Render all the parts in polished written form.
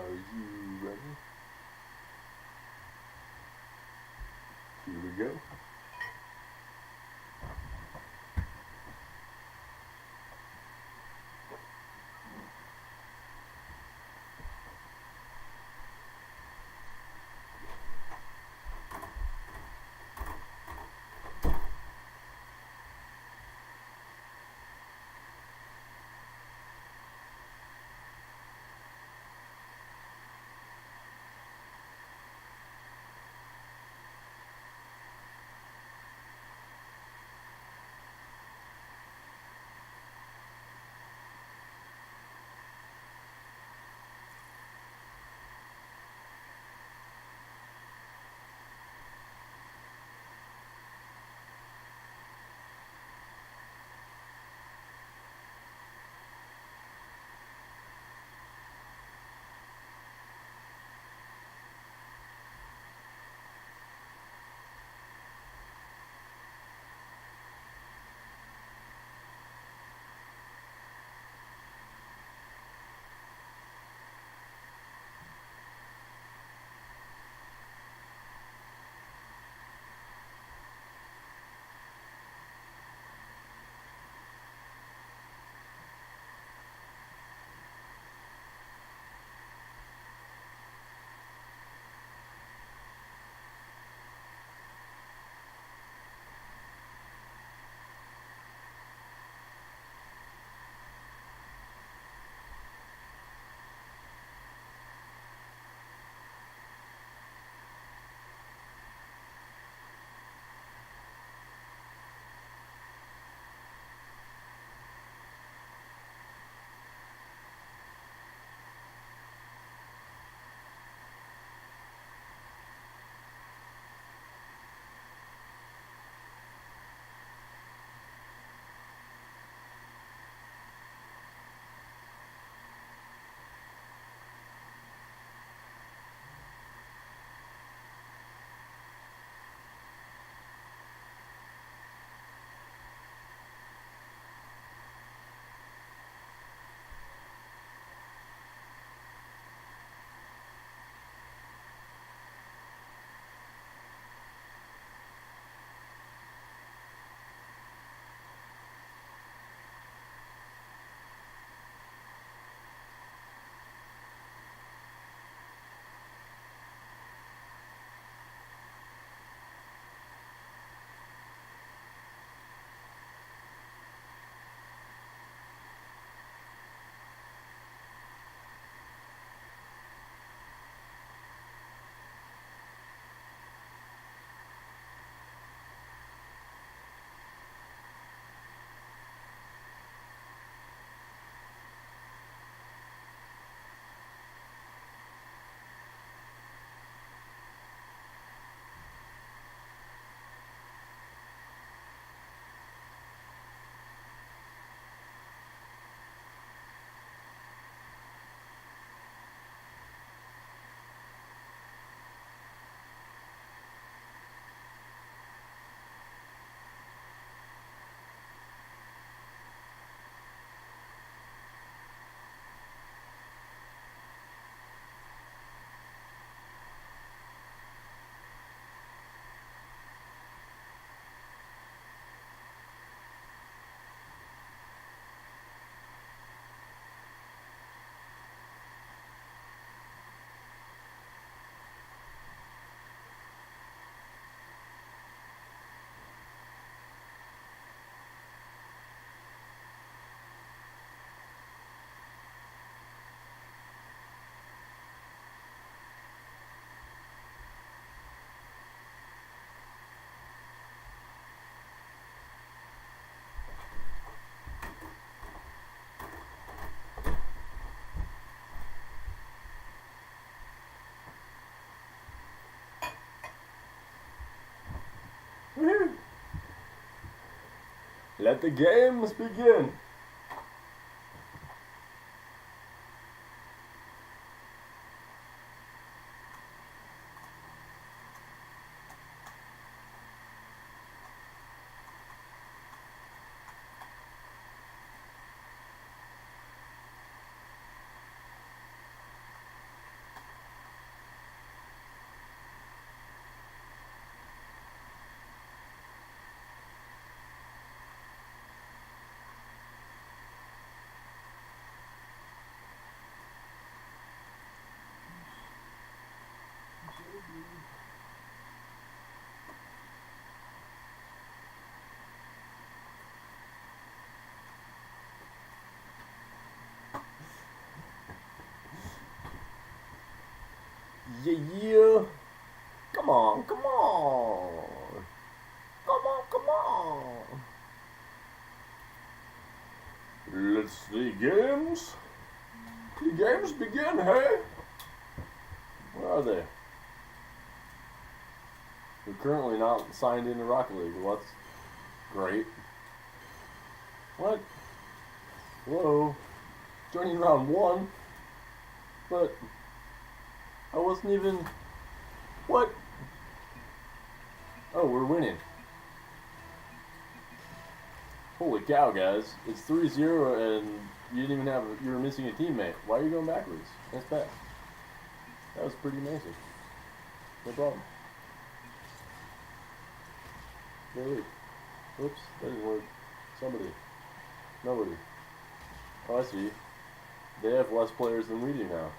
Are you ready? Here we go. Let the games begin. Yeah. Come on, come on. Come on, come on. Let's see games. The games begin, hey? Where are they? We're currently not signed into Rocket League. Well, that's great. What? Whoa. Joining round 1? But I wasn't even... What? Oh, we're winning. Holy cow, guys. It's 3-0 and you didn't even have... You were missing a teammate. Why are you going backwards? That's bad. That was pretty amazing. No problem. Wait. Oops, that didn't work. Somebody. Nobody. Oh, I see. They have less players than we do now.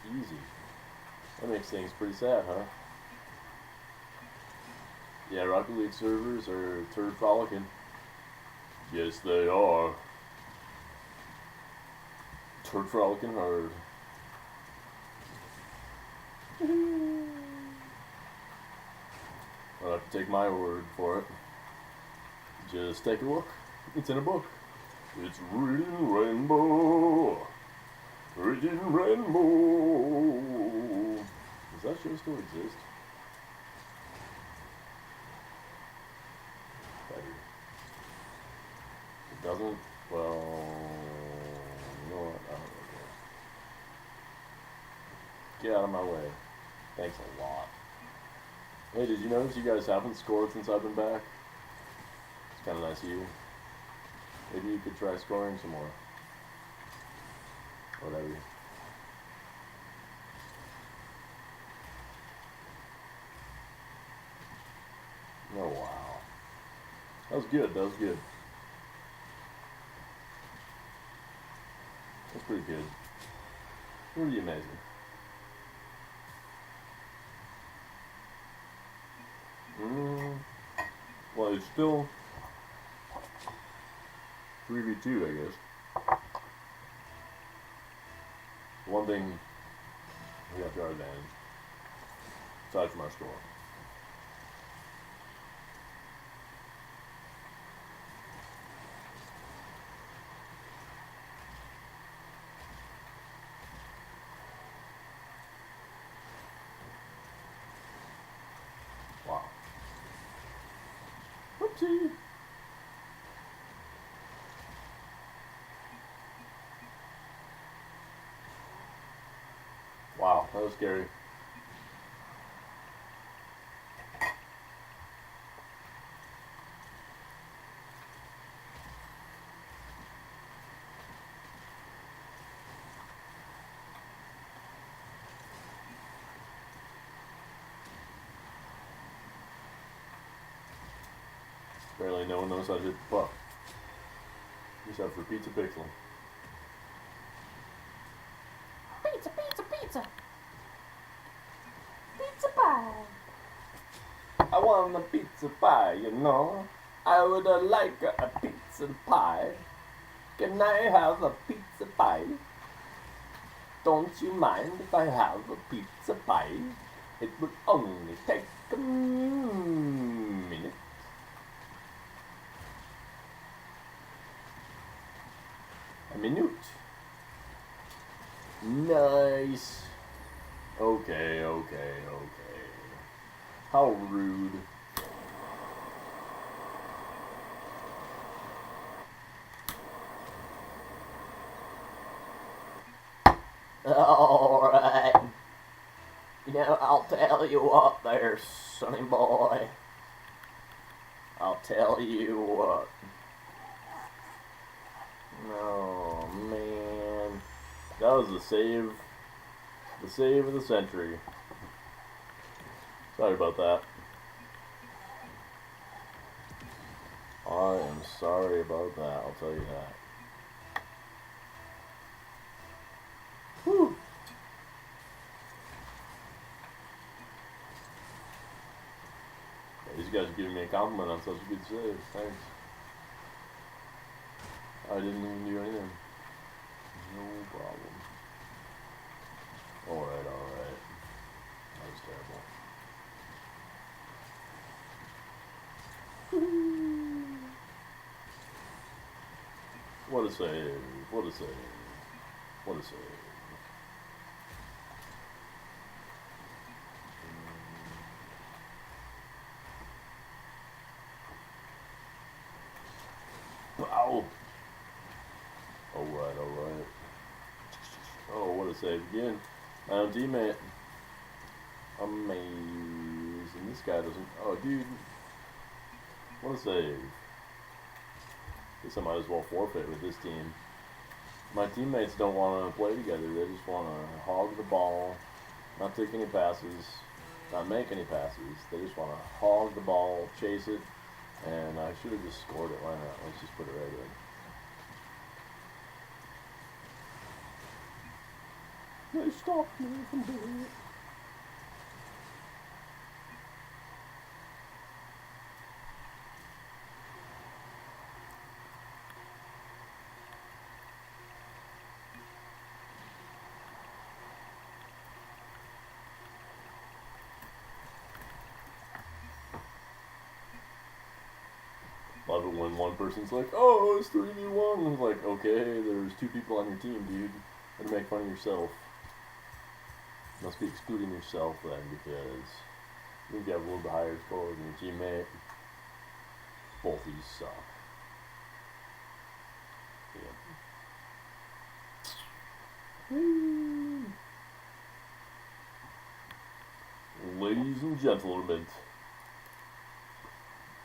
Easy. That makes things pretty sad, huh? Yeah, Rocket League servers are turd frolicking. Yes, they are. Turd frolicking hard. I'll have to take my word for it. Just take a look. It's in a book. It's reading rainbow. Reading rainbow. Does that show still exist? It doesn't? Well, you know what? I don't really care. Get out of my way. Thanks a lot. Hey, did you notice you guys haven't scored since I've been back? It's kind of nice of you. Maybe you could try scoring some more. Whatever. Oh, wow. That was good. That was good. That's pretty good. Pretty amazing. Well, it's still 3v2, I guess. One thing we have to our advantage, aside from our score. Wow. Whoopsie. Wow, that was scary. Apparently no one knows how to hit the puck. Except for Pizza Pixel. Pizza, pizza, pizza. Pizza pie. I want a pizza pie, you know. I would like a pizza pie. Can I have a pizza pie? Don't you mind if I have a pizza pie? It would only take a minute. A minute. Nice. Okay. How rude. Alright. You know, I'll tell you what there, sonny boy. I'll tell you what. Oh, man. That was the save. The save of the century. Sorry about that. I am sorry about that, I'll tell you that. Whew. Yeah, these guys are giving me a compliment on such a good save. Thanks. I didn't even do anything. No problem. Alright. What a save. What a save. What a save. Wow. Alright, alright. Oh, what a save again. My own teammate. Amazing. This guy doesn't... Oh, dude. What a save. Guess I might as well forfeit with this team. My teammates don't want to play together. They just want to hog the ball, not take any passes, not make any passes. They just want to hog the ball, chase it, and I should have just scored it. Why not? Let's just put it right in. They stopped me from doing it. Love it when one person's like, oh, it's 3v1. I'm like, okay, there's 2 people on your team, dude. Gonna make fun of yourself. Must be excluding yourself then, because you think you have a little bit higher score than your teammate. Both of you suck. Yeah. Ladies and gentlemen.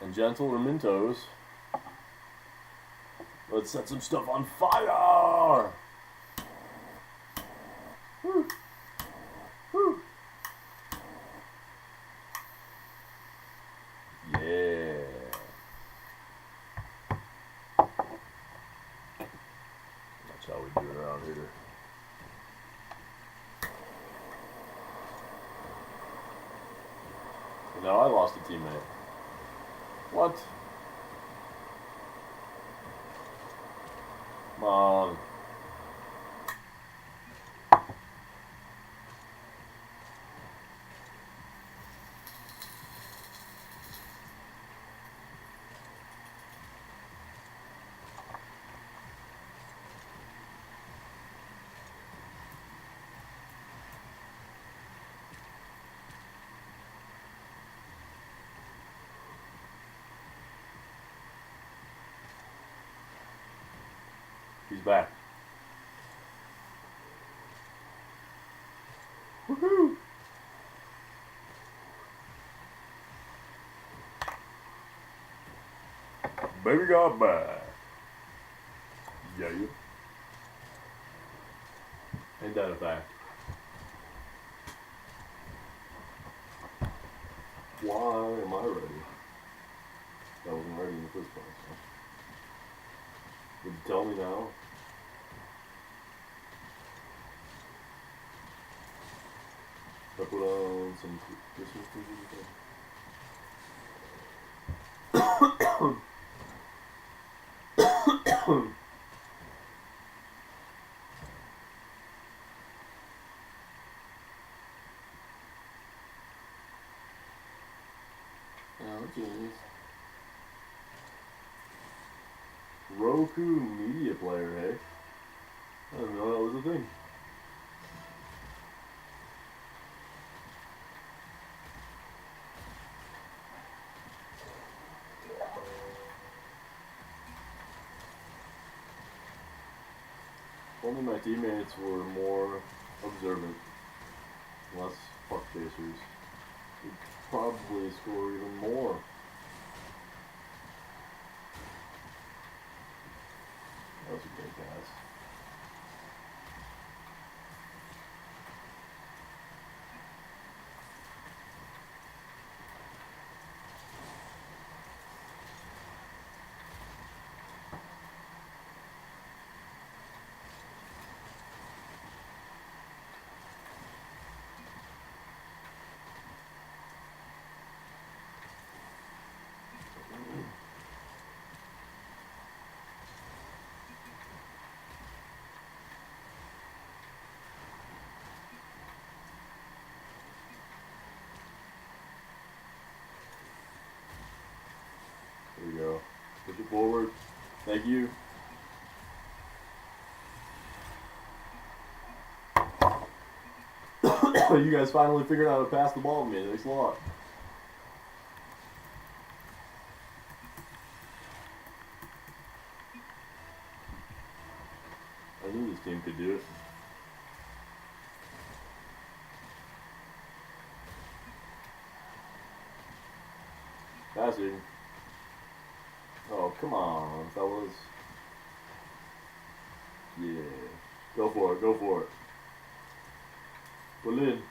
And gentlementos, let's set some stuff on fire! Woo. Woo. Yeah. That's how we do it around here. Now I lost a teammate. What? Come on. He's back. Woohoo! Baby got back. Yeah, you. Ain't that a fact? Why am I ready? I wasn't ready in the first place. Huh? Would you tell me now? I put on some Christmas music. Oh, jeez. Roku media player, hey? I didn't know that was a thing. If only my teammates were more observant, less fuck chasers, we'd probably score even more. That was a great pass. There we go. Push it forward. Thank you. You guys finally figured out how to pass the ball to me. Thanks a lot. I knew this team could do it. Passing. Oh, come on, fellas. Yeah. Go for it, go for it. Pull in.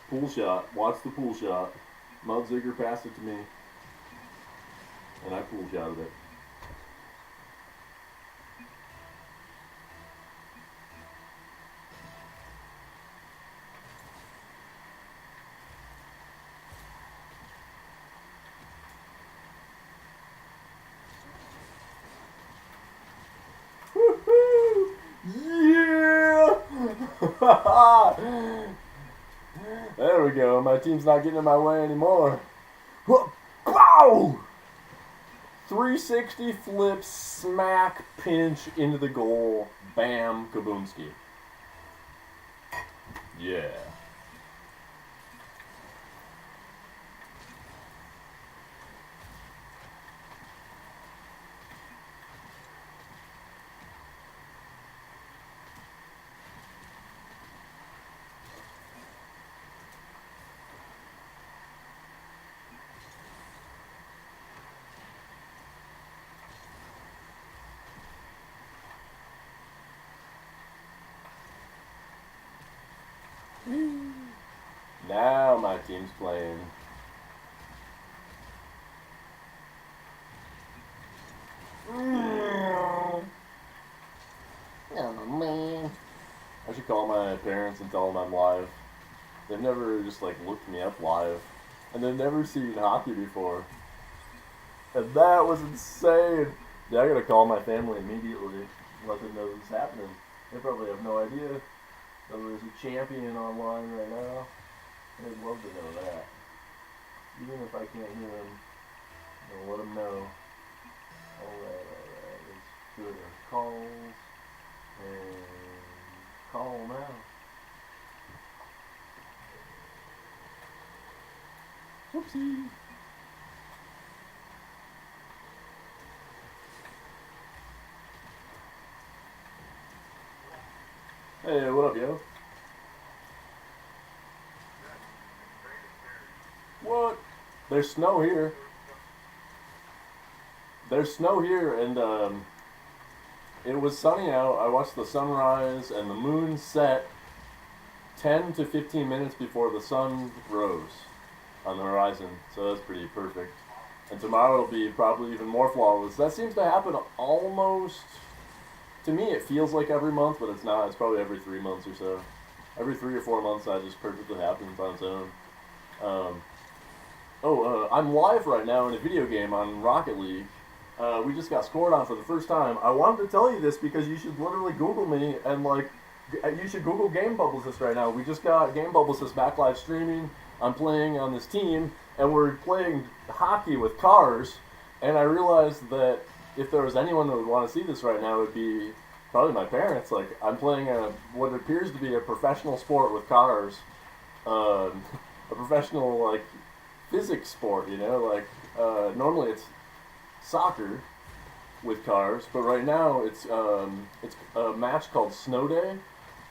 Pool shot. Watch the pool shot. Mudziger passed it to me. And I pool shotted it. Woohoo! Yeah! There we go. My team's not getting in my way anymore. Bow! 360 flip, smack, pinch into the goal. Bam, kaboomski. Yeah. Now my team's playing. Oh man. I should call my parents and tell them I'm live. They've never just like looked me up live. And they've never seen hockey before. And that was insane. Yeah, I gotta call my family immediately. Let them know this is happening. They probably have no idea that there's a champion online right now. They'd love to know that. Even if I can't hear them, I'll let them know. Alright. Let's go to calls. And call now. Whoopsie. Hey, what up, yo? What? There's snow here. There's snow here, and it was sunny out. I watched the sunrise and the moon set 10 to 15 minutes before the sun rose on the horizon. So that's pretty perfect. And tomorrow will be probably even more flawless. That seems to happen almost, to me it feels like every month, but it's not. It's probably every 3 months or so. Every 3 or 4 months that just perfectly happens on its own. I'm live right now in a video game on Rocket League. We just got scored on for the first time. I wanted to tell you this because you should literally Google me and you should Google Game Bubbles right now. We just got Game Bubbles back live streaming. I'm playing on this team and we're playing hockey with cars. And I realized that if there was anyone that would want to see this right now, it would be probably my parents. Like, I'm playing what appears to be a professional sport with cars. A professional, physics sport, normally it's soccer with cars, but right now it's a match called Snow Day,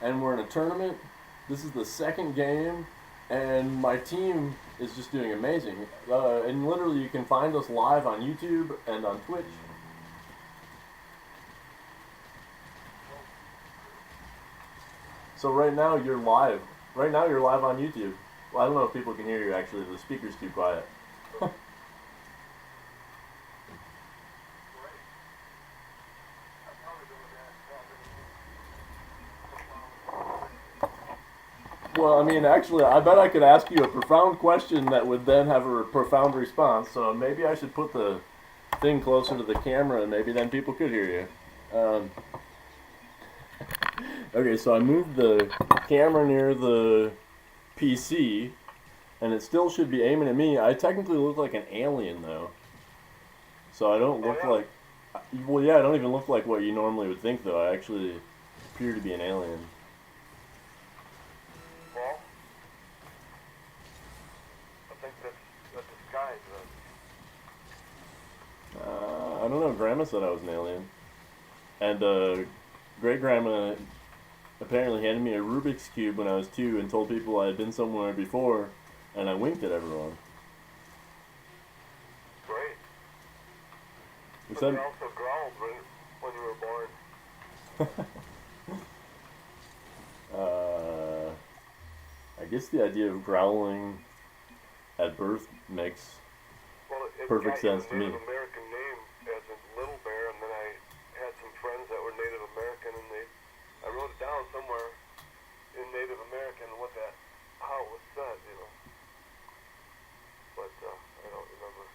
and we're in a tournament. This is the second game, and my team is just doing amazing. And literally, you can find us live on YouTube and on Twitch. So right now you're live. Right now you're live on YouTube. Well, I don't know if people can hear you. Actually, the speaker's too quiet. Well, I mean, actually, I bet I could ask you a profound question that would then have a profound response. So maybe I should put the thing closer to the camera, and maybe then people could hear you. Um, okay, so I moved the camera near the PC, and it still should be aiming at me. I technically look like an alien, though. So I don't Oh look yeah. like. Well, yeah, I don't even look like what you normally would think, though. I actually appear to be an alien. Well, I think that's a disguise. I don't know. Grandma said I was an alien. And great grandma apparently handed me a Rubik's Cube when I was 2 and told people I had been somewhere before, and I winked at everyone. Great. We But said, you also growled when you were born. I guess the idea of growling at birth makes Well, it perfect got you sense a to me. Native American name as a little bear, and then I had some friends that were Native American, and I wrote it down somewhere in Native American how it was said, But I don't remember.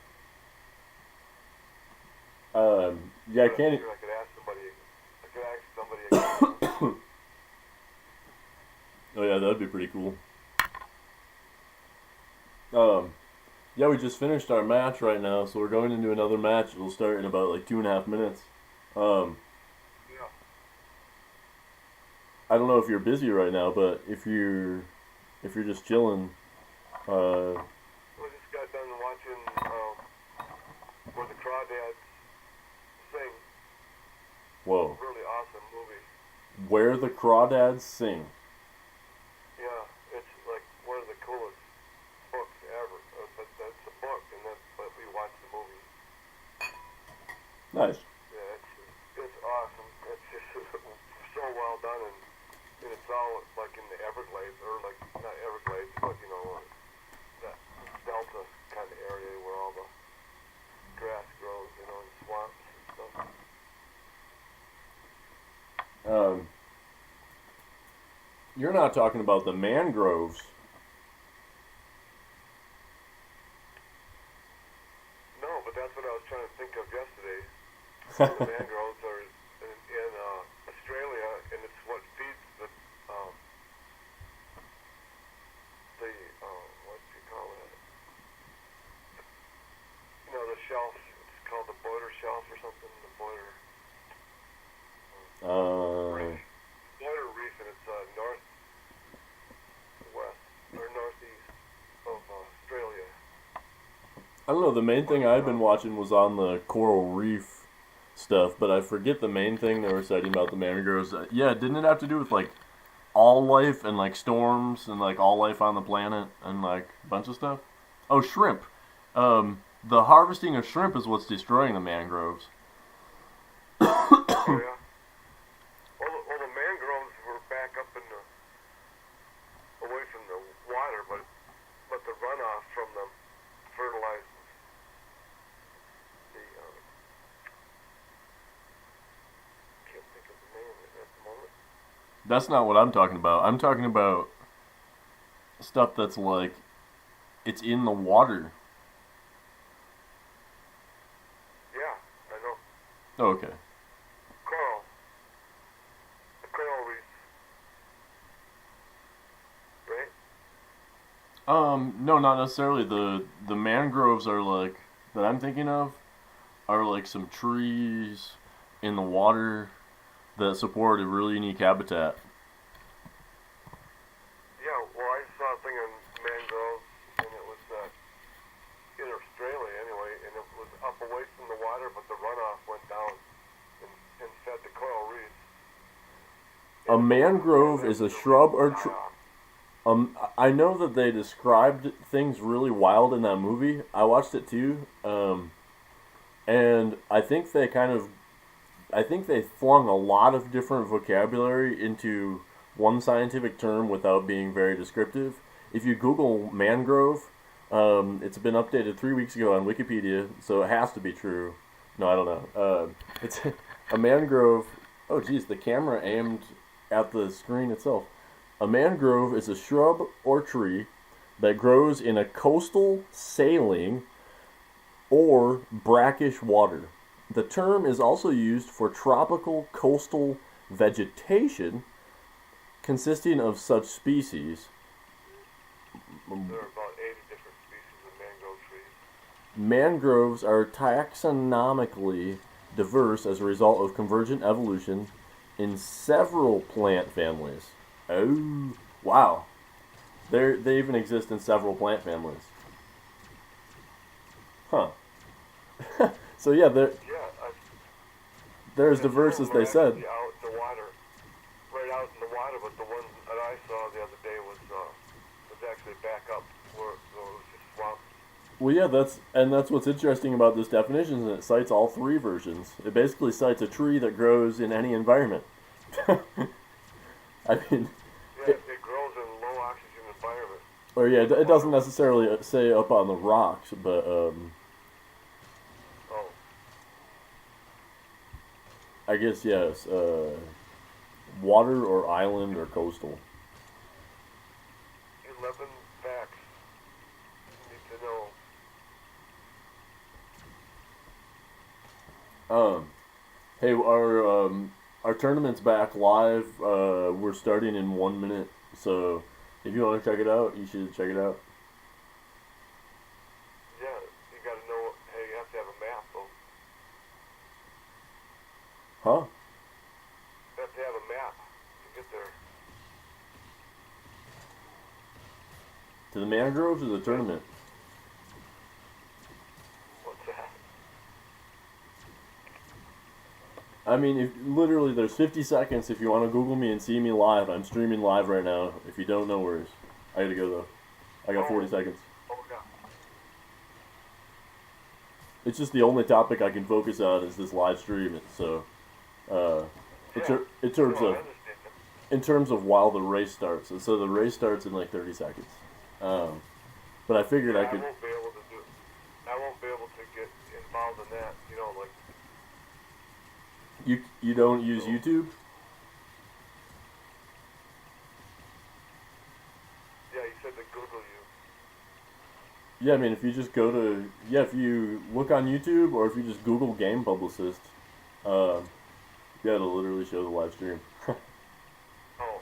Yeah, I But I'm can't. sure I could ask somebody. I could ask somebody again. Oh yeah, that'd be pretty cool. Yeah, we just finished our match right now, so we're going into another match. It'll start in about like 2.5 minutes. Um, Yeah. I don't know if you're busy right now, but if you're just chilling, I just got done watching where the Crawdads sing. whoa, Really awesome movie. where the crawdads sing. Yeah, it's like one of the coolest books ever. But that's a book, but we watched the movie. Nice. Yeah, it's awesome. It's just so well done, and it's all like in the Everglades, or like not Everglades, but that delta kind of area where all the grass grows, and swamps and stuff. You're not talking about the mangroves. No, but that's what I was trying to think of yesterday. The mangroves are in Australia, and it's what feeds the what do you call it? The shelf. It's called the border shelf or something. The border reef. Border reef, and it's northwest or northeast of Australia. I don't know. The main thing I've been watching was on the coral reef stuff, but I forget the main thing they were citing about the mangroves. Yeah, didn't it have to do with like all life and like storms and like all life on the planet and like a bunch of stuff? Oh, shrimp. The harvesting of shrimp is what's destroying the mangroves. Oh yeah. Well, the mangroves were back up away from the water, but the runoff from them fertilizes the. Can't think of the name at the moment. That's not what I'm talking about. I'm talking about stuff that's like it's in the water. Yeah, I know. Oh, okay. Coral. The coral reef. Right? No, not necessarily. The mangroves are like that I'm thinking of are like some trees in the water that support a really unique habitat. Yeah, well, I saw a thing on mangroves, and it was in Australia anyway, and it was up away from the water, but the runoff went down and fed the coral reefs. A mangrove is a shrub or tree. I know that they described things really wild in that movie. I watched it too, and I think they flung a lot of different vocabulary into one scientific term without being very descriptive. If you Google mangrove, it's been updated 3 weeks ago on Wikipedia, so it has to be true. No, I don't know. It's a mangrove. Oh, geez, the camera aimed at the screen itself. A mangrove is a shrub or tree that grows in a coastal, saline, or brackish water. The term is also used for tropical coastal vegetation consisting of such species. There are about 80 different species of mangrove trees. Mangroves are taxonomically diverse as a result of convergent evolution in several plant families. Oh, wow. They even exist in several plant families. Huh. So yeah, Yeah, they're as and diverse some as of them they are said. actually out in the water, right out in the water. But the one that I saw the other day was actually back up where it was just swamp. Well, yeah, that's what's interesting about this definition is it cites all three versions. It basically cites a tree that grows in any environment. I mean, Yeah, it grows in low oxygen environment. or yeah, it doesn't necessarily say up on the rocks, but Oh, I guess yes, water or island or coastal. 11 facts you need to know. Hey, our tournament's back live. We're starting in 1 minute, so if you want to check it out, you should check it out. Yeah, you gotta know. Hey, you have to have a map, though. Huh? You have to have a map to get there. To the mangroves or the tournament? What's that? I mean, if literally there's 50 seconds if you want to Google me and see me live. I'm streaming live right now. If you don't know where, I gotta go though. I got 40 seconds. Oh, yeah. It's just the only topic I can focus on is this live stream. So, in Yeah. terms No, I of understand in terms of while the race starts, and so the race starts in like 30 seconds. But I figured that. I could. I won't be able to do. I won't be able to get involved in that. You know, like. You don't use YouTube? Yeah, you said to Google you. Yeah, I mean, if you just go to if you look on YouTube or if you just Google game publicist, yeah, it'll literally show the live stream. Oh.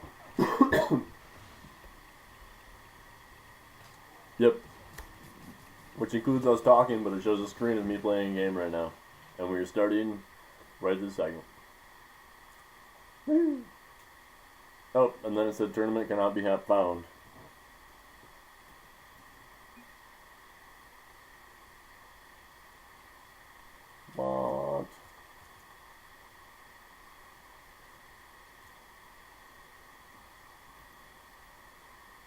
Yep. Which includes us talking, but it shows a screen of me playing a game right now, and we're starting right this second. Oh, and then it said tournament cannot be found. What?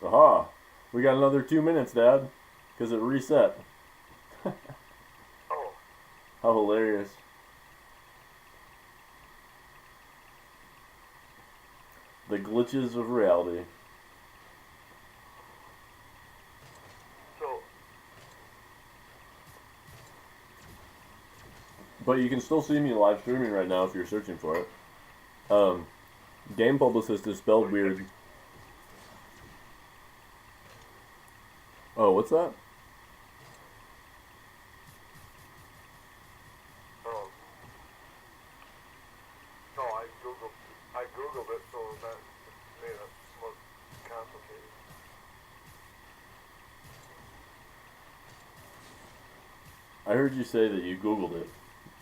Aha! We got another 2 minutes, Dad, because it reset. Oh. How hilarious. The glitches of reality. So. But you can still see me live streaming right now if you're searching for it. Game publicist is spelled weird. Oh, what's that? Oh. No, I googled it, so that made it more complicated. I heard you say that you Googled it.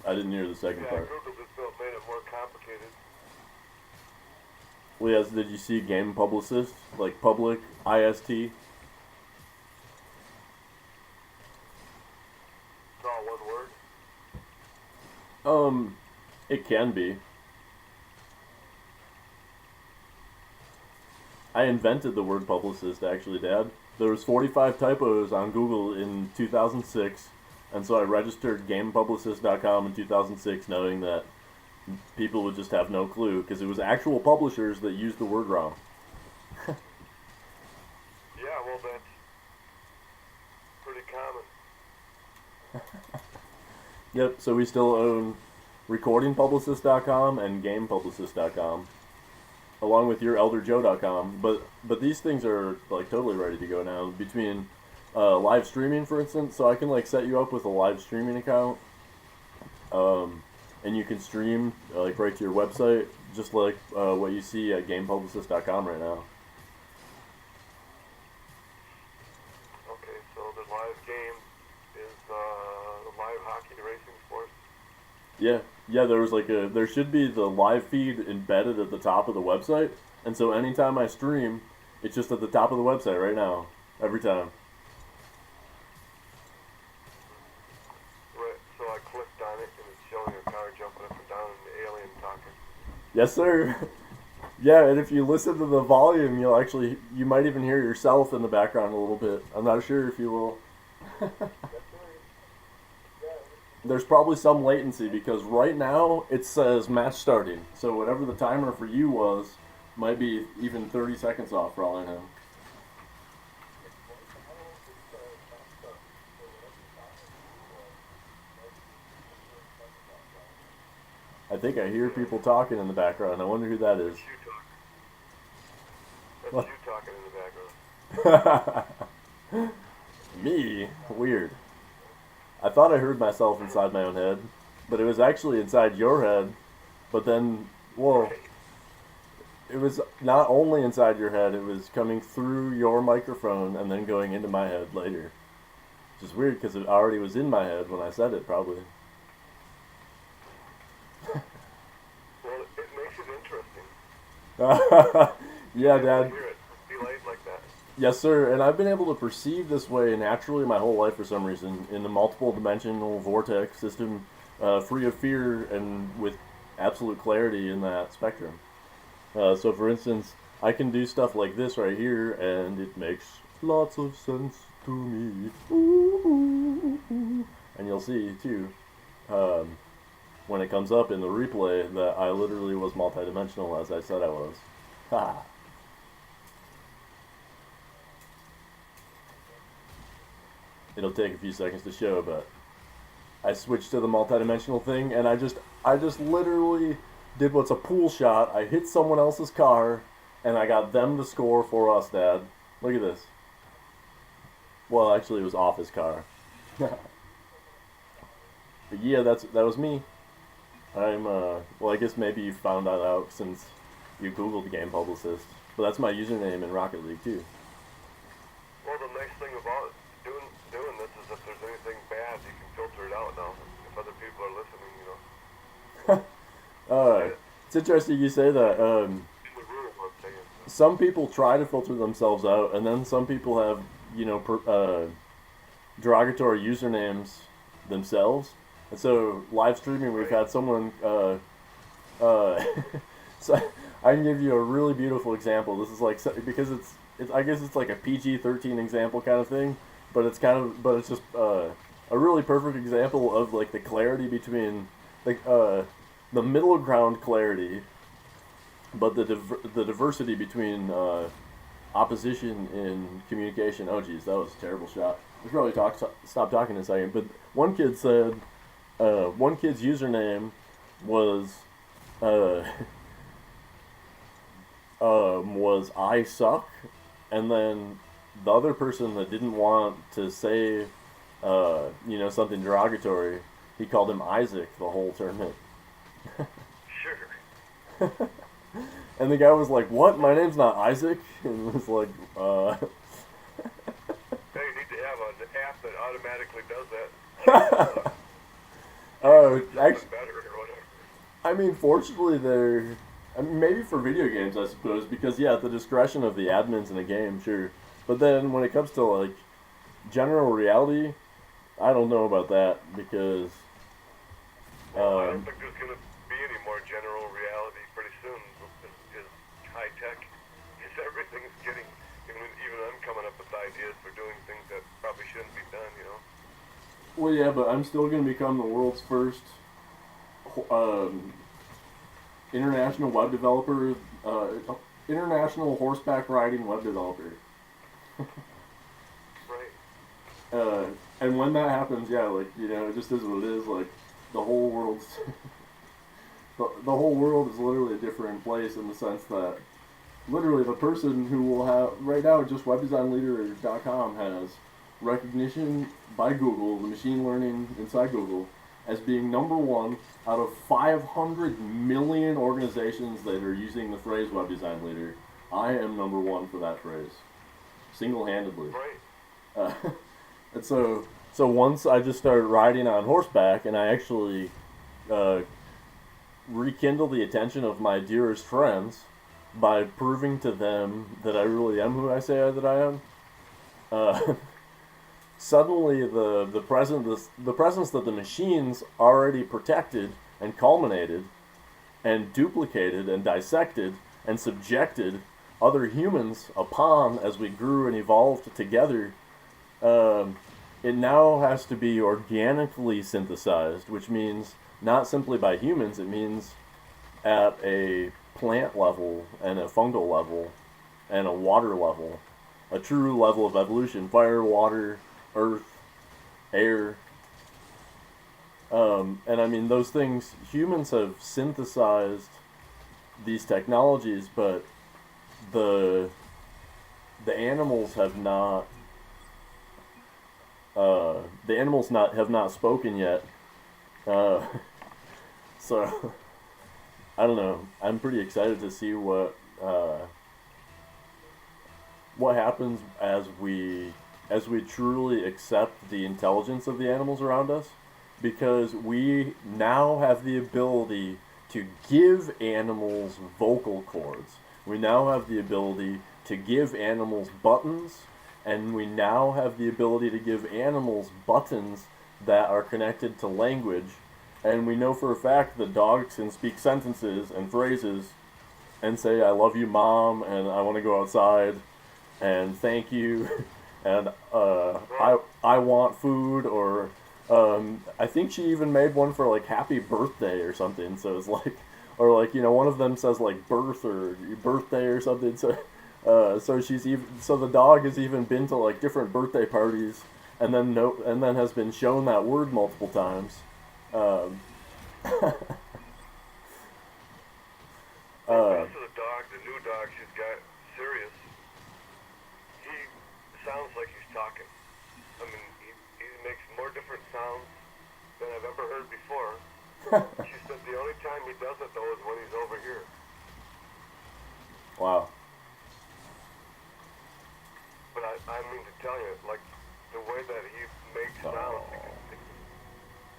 I didn't hear the second Yeah, I part. googled it, so it made it more complicated. Well, yes, did you see game publicist? Like public, IST? It's all one word. It can be. I invented the word publicist, actually, Dad. There was 45 typos on Google in 2006, and so I registered gamepublicist.com in 2006, knowing that people would just have no clue, because it was actual publishers that used the word wrong. Yeah, well, that's pretty common. Yep, so we still own recordingpublicist.com and gamepublicist.com, along with your elderjoe.com. But these things are like totally ready to go now. Between live streaming, for instance, so I can like set you up with a live streaming account. and you can stream like right to your website, just like what you see at GamePublicist.com right now. Okay, so the live game is the live hockey racing sports. Yeah, there should be the live feed embedded at the top of the website, and so anytime I stream, it's just at the top of the website right now, every time. Right, so I clicked on it and it's showing a car jumping up and down and the alien talking. Yes, sir. Yeah, and if you listen to the volume, you might even hear yourself in the background a little bit. I'm not sure if you will. There's probably some latency because right now it says match starting. So whatever the timer for you was might be even 30 seconds off for all I know. I think I hear people talking in the background. I wonder who that is. That's you talking in the background. Me? Weird. I thought I heard myself inside my own head, but it was actually inside your head. But then, whoa. It was not only inside your head, it was coming through your microphone and then going into my head later. Which is weird because it already was in my head when I said it, probably. Well, it makes it interesting. Yeah, Dad. Hear it delayed like that. Yes, sir. And I've been able to perceive this way naturally my whole life for some reason in the multiple dimensional vortex system, free of fear and with absolute clarity in that spectrum. So, for instance, I can do stuff like this right here, and it makes lots of sense to me. Ooh. And you'll see, too, when it comes up in the replay, that I literally was multidimensional as I said I was. Ha! It'll take a few seconds to show, but I switched to the multidimensional thing, and I just literally did what's a pool shot. I hit someone else's car, and I got them to score for us, Dad. Look at this. Well, actually, it was off his car. But yeah, that was me. Well, I guess maybe you found that out since you Googled Game Publicist. But that's my username in Rocket League, too. Well, the nice thing about doing this is if there's anything bad, you can filter it out now. If other people are listening, It's interesting you say that. In the room, I'm saying. Some people try to filter themselves out, and then some people have, derogatory usernames themselves. And so, live streaming, we've had someone, so I can give you a really beautiful example. This is like, because it's I guess it's like a PG-13 example kind of thing, but it's just a really perfect example of like the clarity between, like, the middle ground clarity, but the diversity between opposition in communication. Oh geez, that was a terrible shot. I should probably stop talking in a second. But one kid said, one kid's username was I suck, and then the other person that didn't want to say something derogatory, he called him Isaac the whole tournament. Sure. And the guy was like, "What? My name's not Isaac." And was like, Hey, you need to have an app that automatically does that. Actually, Better or whatever. I mean, fortunately, maybe for video games, I suppose, because yeah, at the discretion of the admins in a game, sure. But then when it comes to like general reality, I don't know about that because. I don't think there's going to be any more general reality pretty soon. Is high tech. Because everything's getting. Even I'm coming up with ideas for doing things that probably shouldn't be done. Well, yeah, but I'm still going to become the world's first international web developer, international horseback riding web developer. Right. And when that happens, yeah, like, it just is what it is. Like, the whole world's the whole world is literally a different place in the sense that literally the person who will have right now, just webdesignleader.com has recognition by Google, the machine learning inside Google, as being number one out of 500 million organizations that are using the phrase web design leader, I am number one for that phrase, single-handedly. Right. Uh, and so once I just started riding on horseback, and I actually rekindle the attention of my dearest friends by proving to them that I really am who I say that I am. Suddenly, the presence that the machines already protected and culminated and duplicated and dissected and subjected other humans upon as we grew and evolved together, it now has to be organically synthesized, which means not simply by humans, it means at a plant level and a fungal level and a water level, a true level of evolution: fire, water, earth, air. And I mean, those things, humans have synthesized these technologies, but the animals have not. The animals have not spoken yet. So I don't know. I'm pretty excited to see what happens as we truly accept the intelligence of the animals around us, because we now have the ability to give animals vocal cords. We now have the ability to give animals buttons, and we now have the ability to give animals buttons that are connected to language. And we know for a fact that dogs can speak sentences and phrases and say, "I love you, Mom," and "I want to go outside," and "thank you," and I want food, or I think she even made one for like "happy birthday" or something. So it's like, or like, one of them says like "birth" or "birthday" or something. So so the dog has even been to like different birthday parties, and then has been shown that word multiple times. Back to the dog, the new dog she's got, Sirius. He sounds like he's talking. I mean, he makes more different sounds than I've ever heard before. She said the only time he does it, though, is when he's over here. Wow. But I mean to tell you, like, the way that he makes sounds,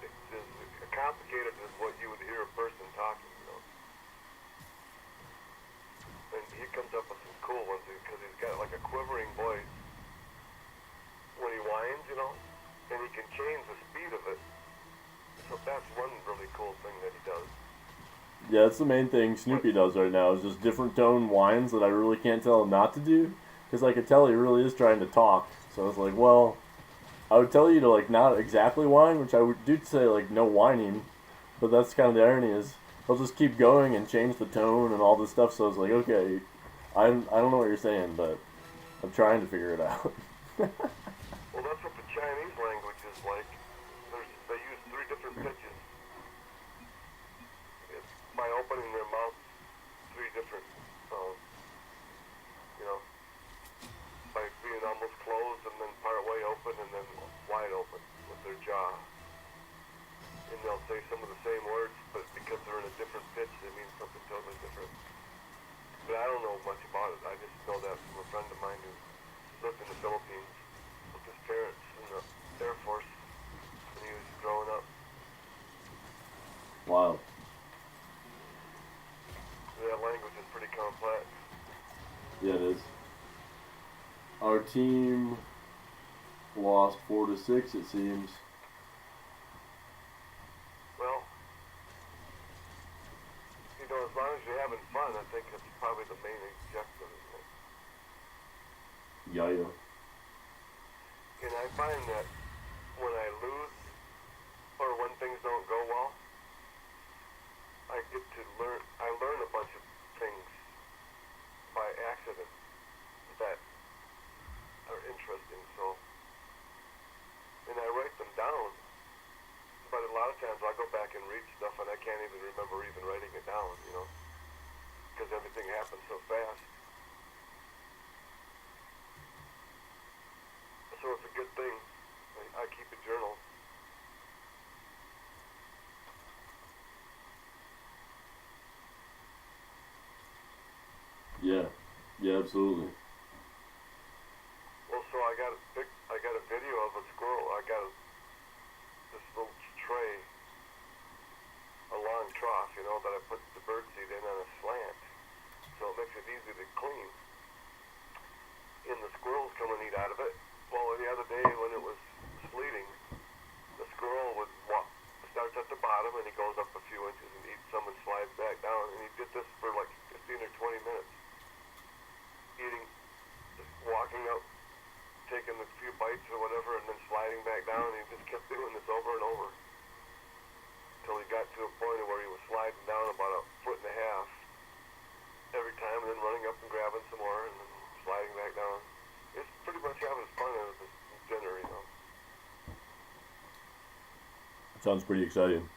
it's as complicated as what you would hear a person talking, And he comes up with some cool ones, because he's got, like, a quivering voice when he whines, and he can change the speed of it. So that's one really cool thing that he does. Yeah, that's the main thing Snoopy does right now, is just different tone whines that I really can't tell him not to do, because I could tell he really is trying to talk. So I was like, well, I would tell you to, like, not exactly whine, which I would do say, like, no whining, but that's kind of the irony, is he'll just keep going and change the tone and all this stuff. So I was like, okay, I don't know what you're saying, but I'm trying to figure it out. Well, that's what the Chinese language is like. They use 3 different pitches. By opening their mouth 3 different, by being almost closed and then part way open and then wide open with their jaw. And they'll say some of the same words, but because they're in a different pitch, they mean something totally different. But I don't know much about it. I just know that from a friend of mine who lived in the Philippines with his parents in the Air Force when he was growing up. Wow. That language is pretty complex. Yeah, it is. Our team lost 4-6, it seems. Well, as long as you're having fun, I think that's probably the main objective, isn't it? Yeah. And I find that when I lose, or when things don't go well, I learn a bunch of things by accident that are interesting, and I write them down, but a lot of times I go back and read stuff and I can't even remember even writing it down, because everything happens so fast. So it's a good thing. I keep a journal. Yeah. Yeah, absolutely. Well, so I got a video of a squirrel. I got this little tray, a long trough, you know, that I put the bird seed in on a slant, so it makes it easy to clean. And the squirrels come and eat out of it. Well, the other day when it was sleeting, the squirrel would walk, starts at the bottom and he goes up a few inches and eats some and slides back down. And he did this for like 15 or 20 minutes, eating, just walking up, taking a few bites or whatever, and then sliding back down. And he just kept doing this over and over until he got to a point where he was sliding down about a foot and a half every time, and then running up and grabbing some more, and then sliding back down. It's pretty much having fun at this dinner, you know. Sounds pretty exciting.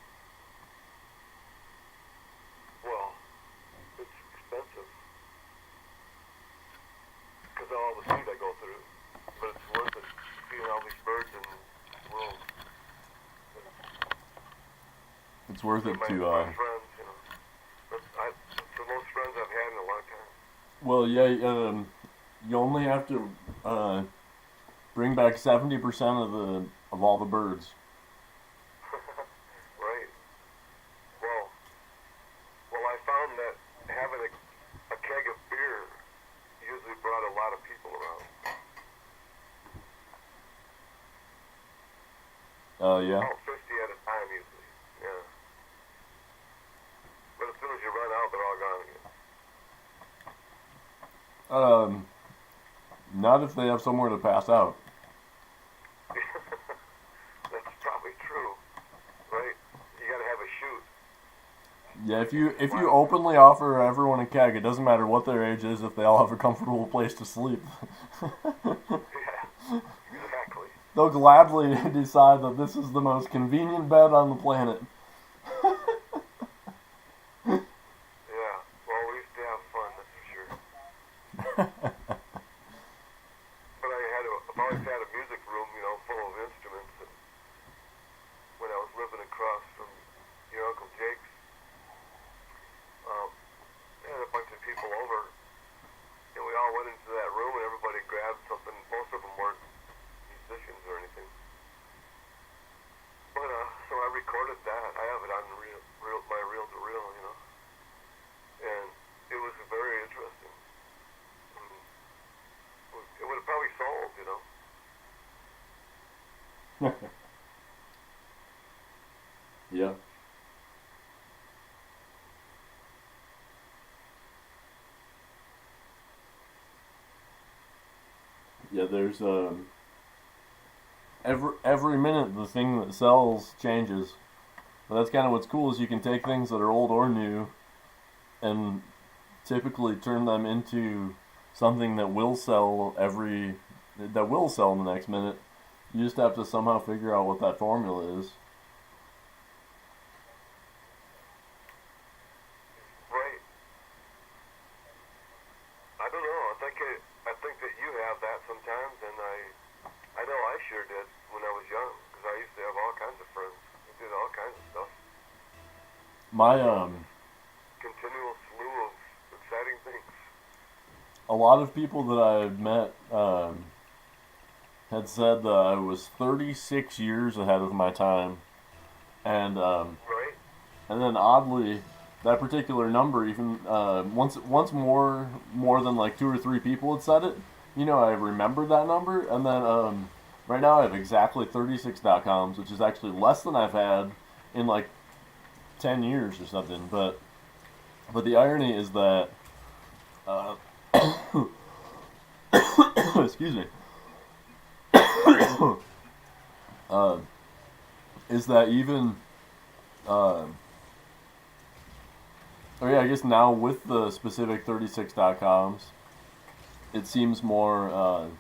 Well, it's expensive because of all the seed I go through, but it's worth it seeing all these birds and well, It's worth it my to, friends, you know. It's the most friends I've had in a long time. well, yeah, you only have to, bring back 70% of all the birds. Right. Well, I found that having a keg of beer usually brought a lot of people around. Yeah. About 50 at a time usually. Yeah. But as soon as you run out, they're all gone again. Not if they have somewhere to pass out. That's probably true, right? You gotta have a chute. Yeah, if you openly offer everyone a keg, it doesn't matter what their age is if they all have a comfortable place to sleep. Yeah, exactly. They'll gladly decide that this is the most convenient bed on the planet. Yeah, well, we used to have fun, that's for sure. But I've always had a music room, you know, full of instruments. And when I was living across from your Uncle Jake's, I had a bunch of people over, and we all went into that room, and everybody grabbed something. Most of them weren't musicians or anything. But so I recorded that. I have it on my reel-to-reel, you know. And it was very interesting. It would have probably sold, you know. Yeah. Yeah, there's every minute the thing that sells changes. But that's kind of what's cool is you can take things that are old or new and typically turn them into something that will sell in the next minute. You just have to somehow figure out what that formula is. Right. I don't know. I think that you have that sometimes, and I know I sure did when I was young, because I used to have all kinds of friends who did all kinds of stuff. My Continual slew of exciting things. a lot of people that I've met had said that I was 36 years ahead of my time, and Right? and then oddly, that particular number even once more than like 2 or 3 people had said it. You know, I remembered that number, and then right now I have exactly 36.coms, which is actually less than I've had in like 10 years or something. But the irony is that excuse me. Is that even oh yeah, I guess now with the specific 36.coms, it seems more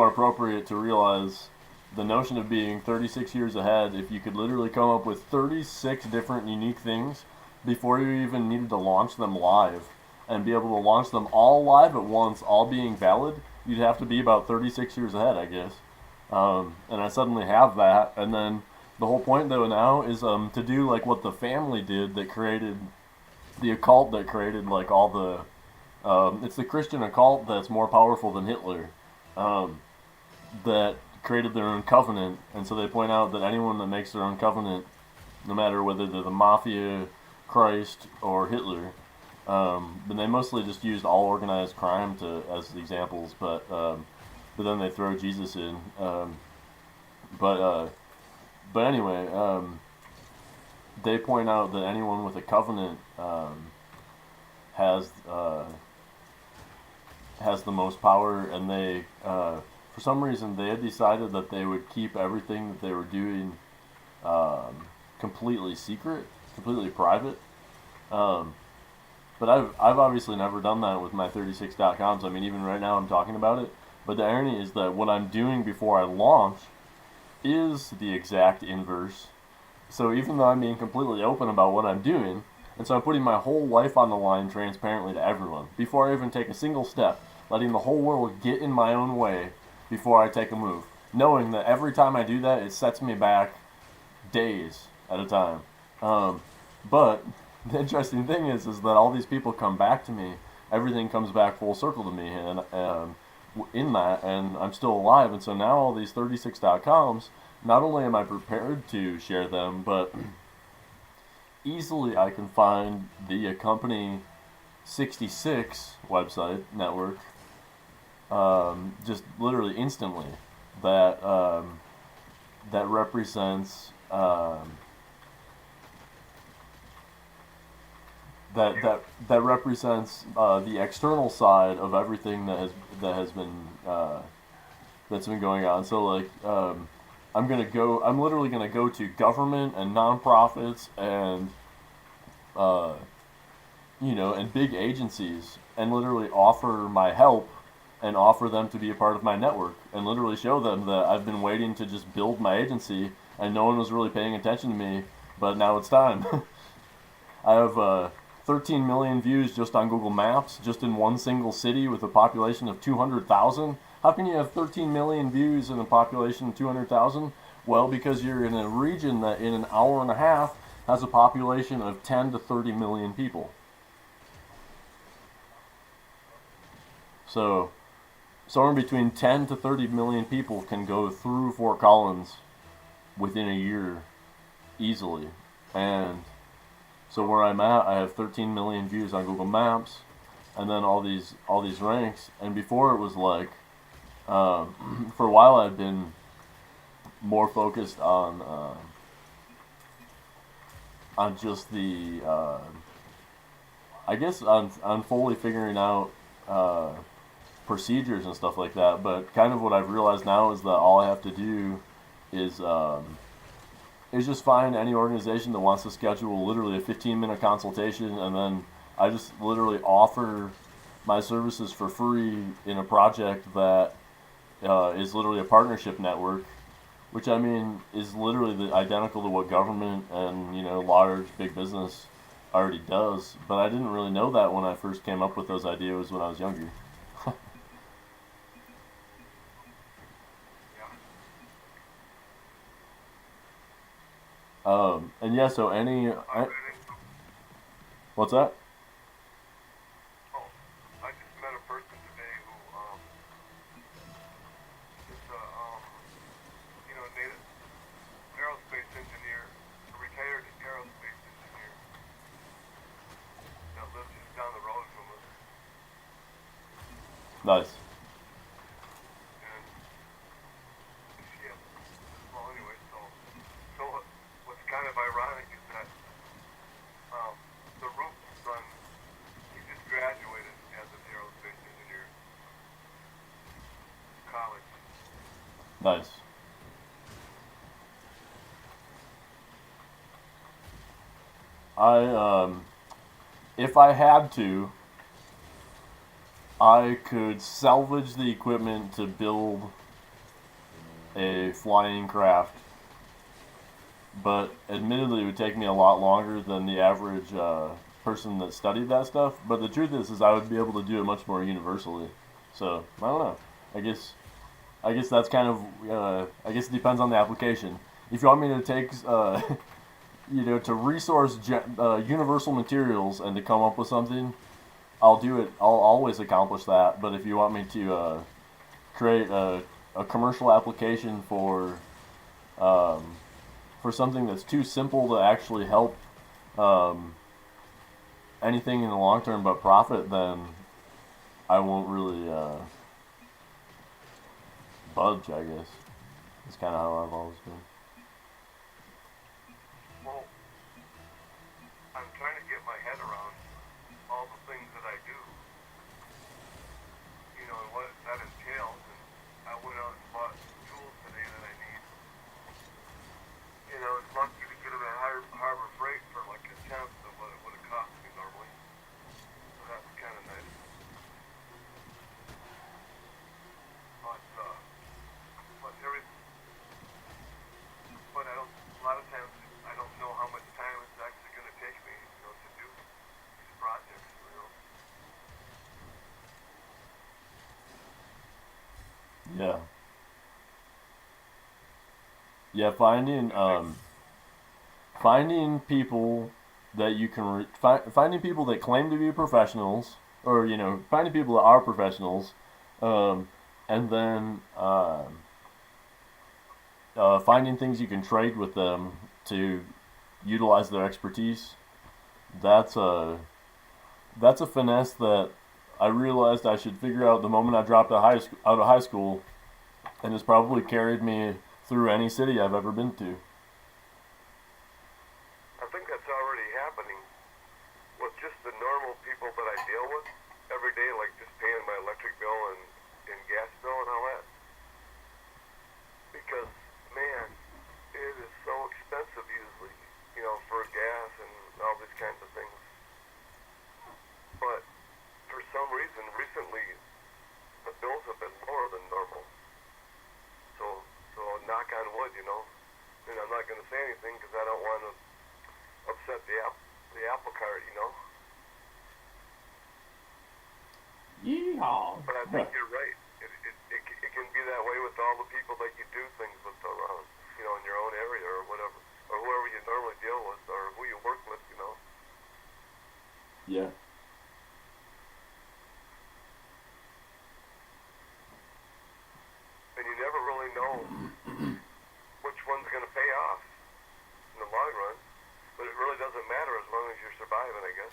appropriate to realize the notion of being 36 years ahead. If you could literally come up with 36 different unique things before you even needed to launch them live, and be able to launch them all live at once, all being valid, you'd have to be about 36 years ahead, I guess. And I suddenly have that, and then the whole point though now is to do like what the family did that created the occult that created like all the. It's the Christian occult that's more powerful than Hitler. That created their own covenant, and so they point out that anyone that makes their own covenant, no matter whether they're the mafia, Christ, or Hitler, but they mostly just used all organized crime as examples, but then they throw Jesus in. But anyway, they point out that anyone with a covenant has the most power, and they for some reason they had decided that they would keep everything that they were doing completely secret, completely private. But I've obviously never done that with my 36.coms. I mean, even right now I'm talking about it. But the irony is that what I'm doing before I launch is the exact inverse. So even though I'm being completely open about what I'm doing, and so I'm putting my whole life on the line transparently to everyone, before I even take a single step, letting the whole world get in my own way before I take a move, knowing that every time I do that, it sets me back days at a time. But the interesting thing is that all these people come back to me. Everything comes back full circle to me, and in that, and I'm still alive. And so now all these 36.coms, not only am I prepared to share them, but easily I can find the Company 66 website network, just literally instantly, that that represents that represents the external side of everything that's been going on. So like I'm literally gonna go to government and nonprofits and and big agencies and literally offer my help and offer them to be a part of my network and literally show them that I've been waiting to just build my agency and no one was really paying attention to me, but now it's time. I have 13 million views just on Google Maps, just in one single city with a population of 200,000. How can you have 13 million views in a population of 200,000? Well, because you're in a region that in an hour and a half has a population of 10 to 30 million people. So, somewhere between 10 to 30 million people can go through Fort Collins within a year easily. And so where I'm at, I have 13 million views on Google Maps, and then all these ranks. And before it was like, for a while I've been more focused on just the, I guess on fully figuring out procedures and stuff like that. But kind of what I've realized now is that all I have to do is just find any organization that wants to schedule literally a 15-minute consultation, and then I just literally offer my services for free in a project that is literally a partnership network, which I mean is literally identical to what government and large big business already does. But I didn't really know that when I first came up with those ideas when I was younger. And yeah, so what's that? Oh, I just met a person today who is a native aerospace engineer, a retired aerospace engineer that lives just down the road from us. Nice. And she has, well, anyway, so what's kind of ironic is that the Roop's son, he just graduated as an aerospace engineer, college. Nice. If I had to, I could salvage the equipment to build a flying craft, but admittedly it would take me a lot longer than the average person that studied that stuff. But the truth is I would be able to do it much more universally. So I don't know. I guess that's kind of I guess it depends on the application. If you want me to take to resource universal materials and to come up with something, I'll do it. I'll always accomplish that. But if you want me to create a commercial application um, for something that's too simple to actually help um, anything in the long term but profit, then I won't really budge, I guess. It's kind of how I've always been. Well, I'm trying to get my head around all the things that I do, and what that entails. And I went out and bought tools today that I need. It's lucky to get them at Harbor Freight for like a tenth of what it would have cost me normally. So that's kind of nice. But but I don't. A lot of times I don't know how much time it's actually going to take me, to do these projects. Yeah. Yeah, finding people that you can finding people that claim to be professionals, or finding people that are professionals, and then finding things you can trade with them to utilize their expertise. That's a finesse that I realized I should figure out the moment I dropped out of high school, and it's probably carried me through any city I've ever been to. I think that's already happening with just the normal people that I deal with every day, like just paying my electric bill and gas bill and all that. Because, man, it is so expensive usually, for gas and all these kinds of things. But for some reason, recently, the bills have been lower than normal. So knock on wood, And I'm not going to say anything because I don't want to upset the apple cart. Yeehaw! But I think you're right. It can be that way with all the people that you do things with around, in your own area or whatever, or whoever you normally deal with, or who you work with. Yeah. And you never really know which one's going to pay off in the long run. But it really doesn't matter as long as you're surviving, I guess.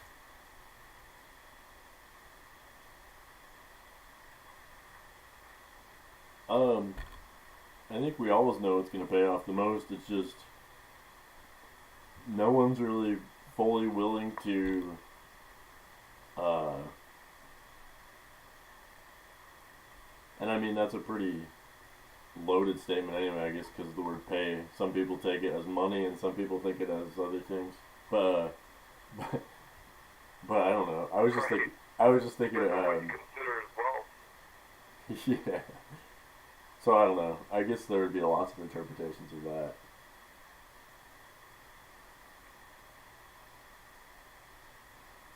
I think we always know it's going to pay off the most. It's just no one's really fully willing to and I mean that's a pretty loaded statement anyway, I guess, because of the word pay. Some people take it as money and some people think it as other things. But but, but I don't know. I was just Right. thinking. I was just thinking. But what you consider as well. Yeah. So I don't know. I guess there would be lots of interpretations of that.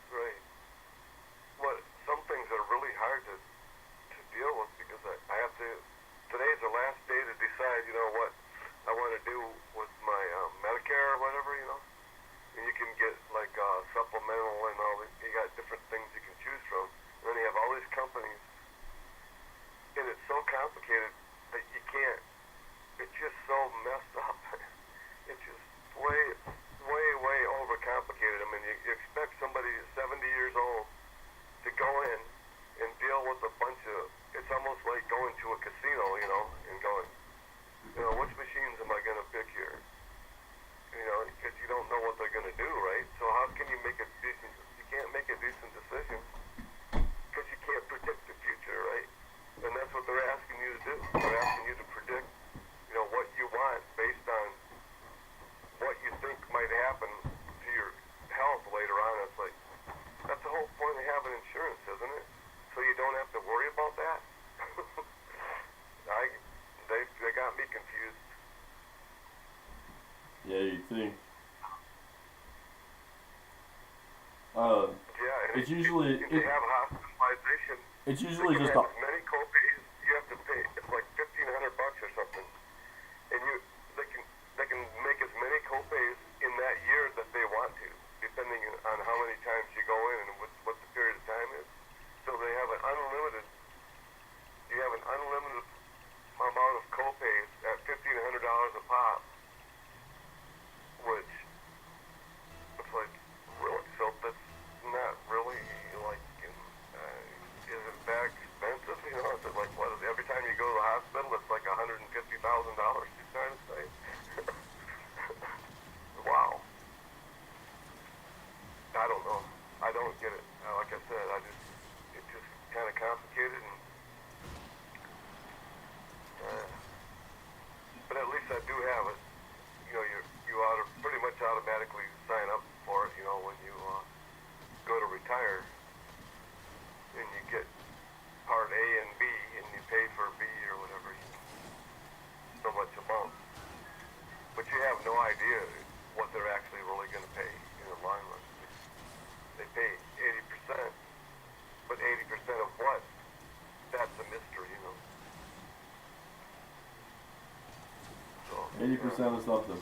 Right. What some things are really hard to deal with because I have to. Today's the last day to decide, what I want to do with my Medicare or whatever. And you can get like supplemental and all. You got different things you can choose from. And then you have all these companies, and it's so complicated that you can't. It's just so messed up. It's just way, way, way overcomplicated. I mean, you expect somebody who's 70 years old to go in and deal with a bunch of. It's almost like going to a casino, and going, which machines am I going to pick here? Because you don't know what they're going to do, right? So how can you make a decent? You can't make a decent decision because you can't predict the future, right? And that's what they're asking you to do. They're asking you to predict, what you want based on what you think might happen to your health later on. It's like that's the whole point of having insurance, isn't it? So you don't have to worry about that. They got me confused. Yeah, you think. Yeah, and It's usually if you have hospitalization, it's you usually can just have as many copays. You have to pay. It's like $1,500 or something, and they can make as many copays in that year don't know. I don't get it. Like I said, it's just kind of complicated, and but at least I do have it. You know, you ought to pretty much automatically sign up for it. You know, when you go to retire, and you get Part A and B, and you pay for B or whatever, so much a month. But you have no idea what they're actually really going to pay in the long run. They pay 80%, but 80% of what? That's a mystery, you know. So 80% of something.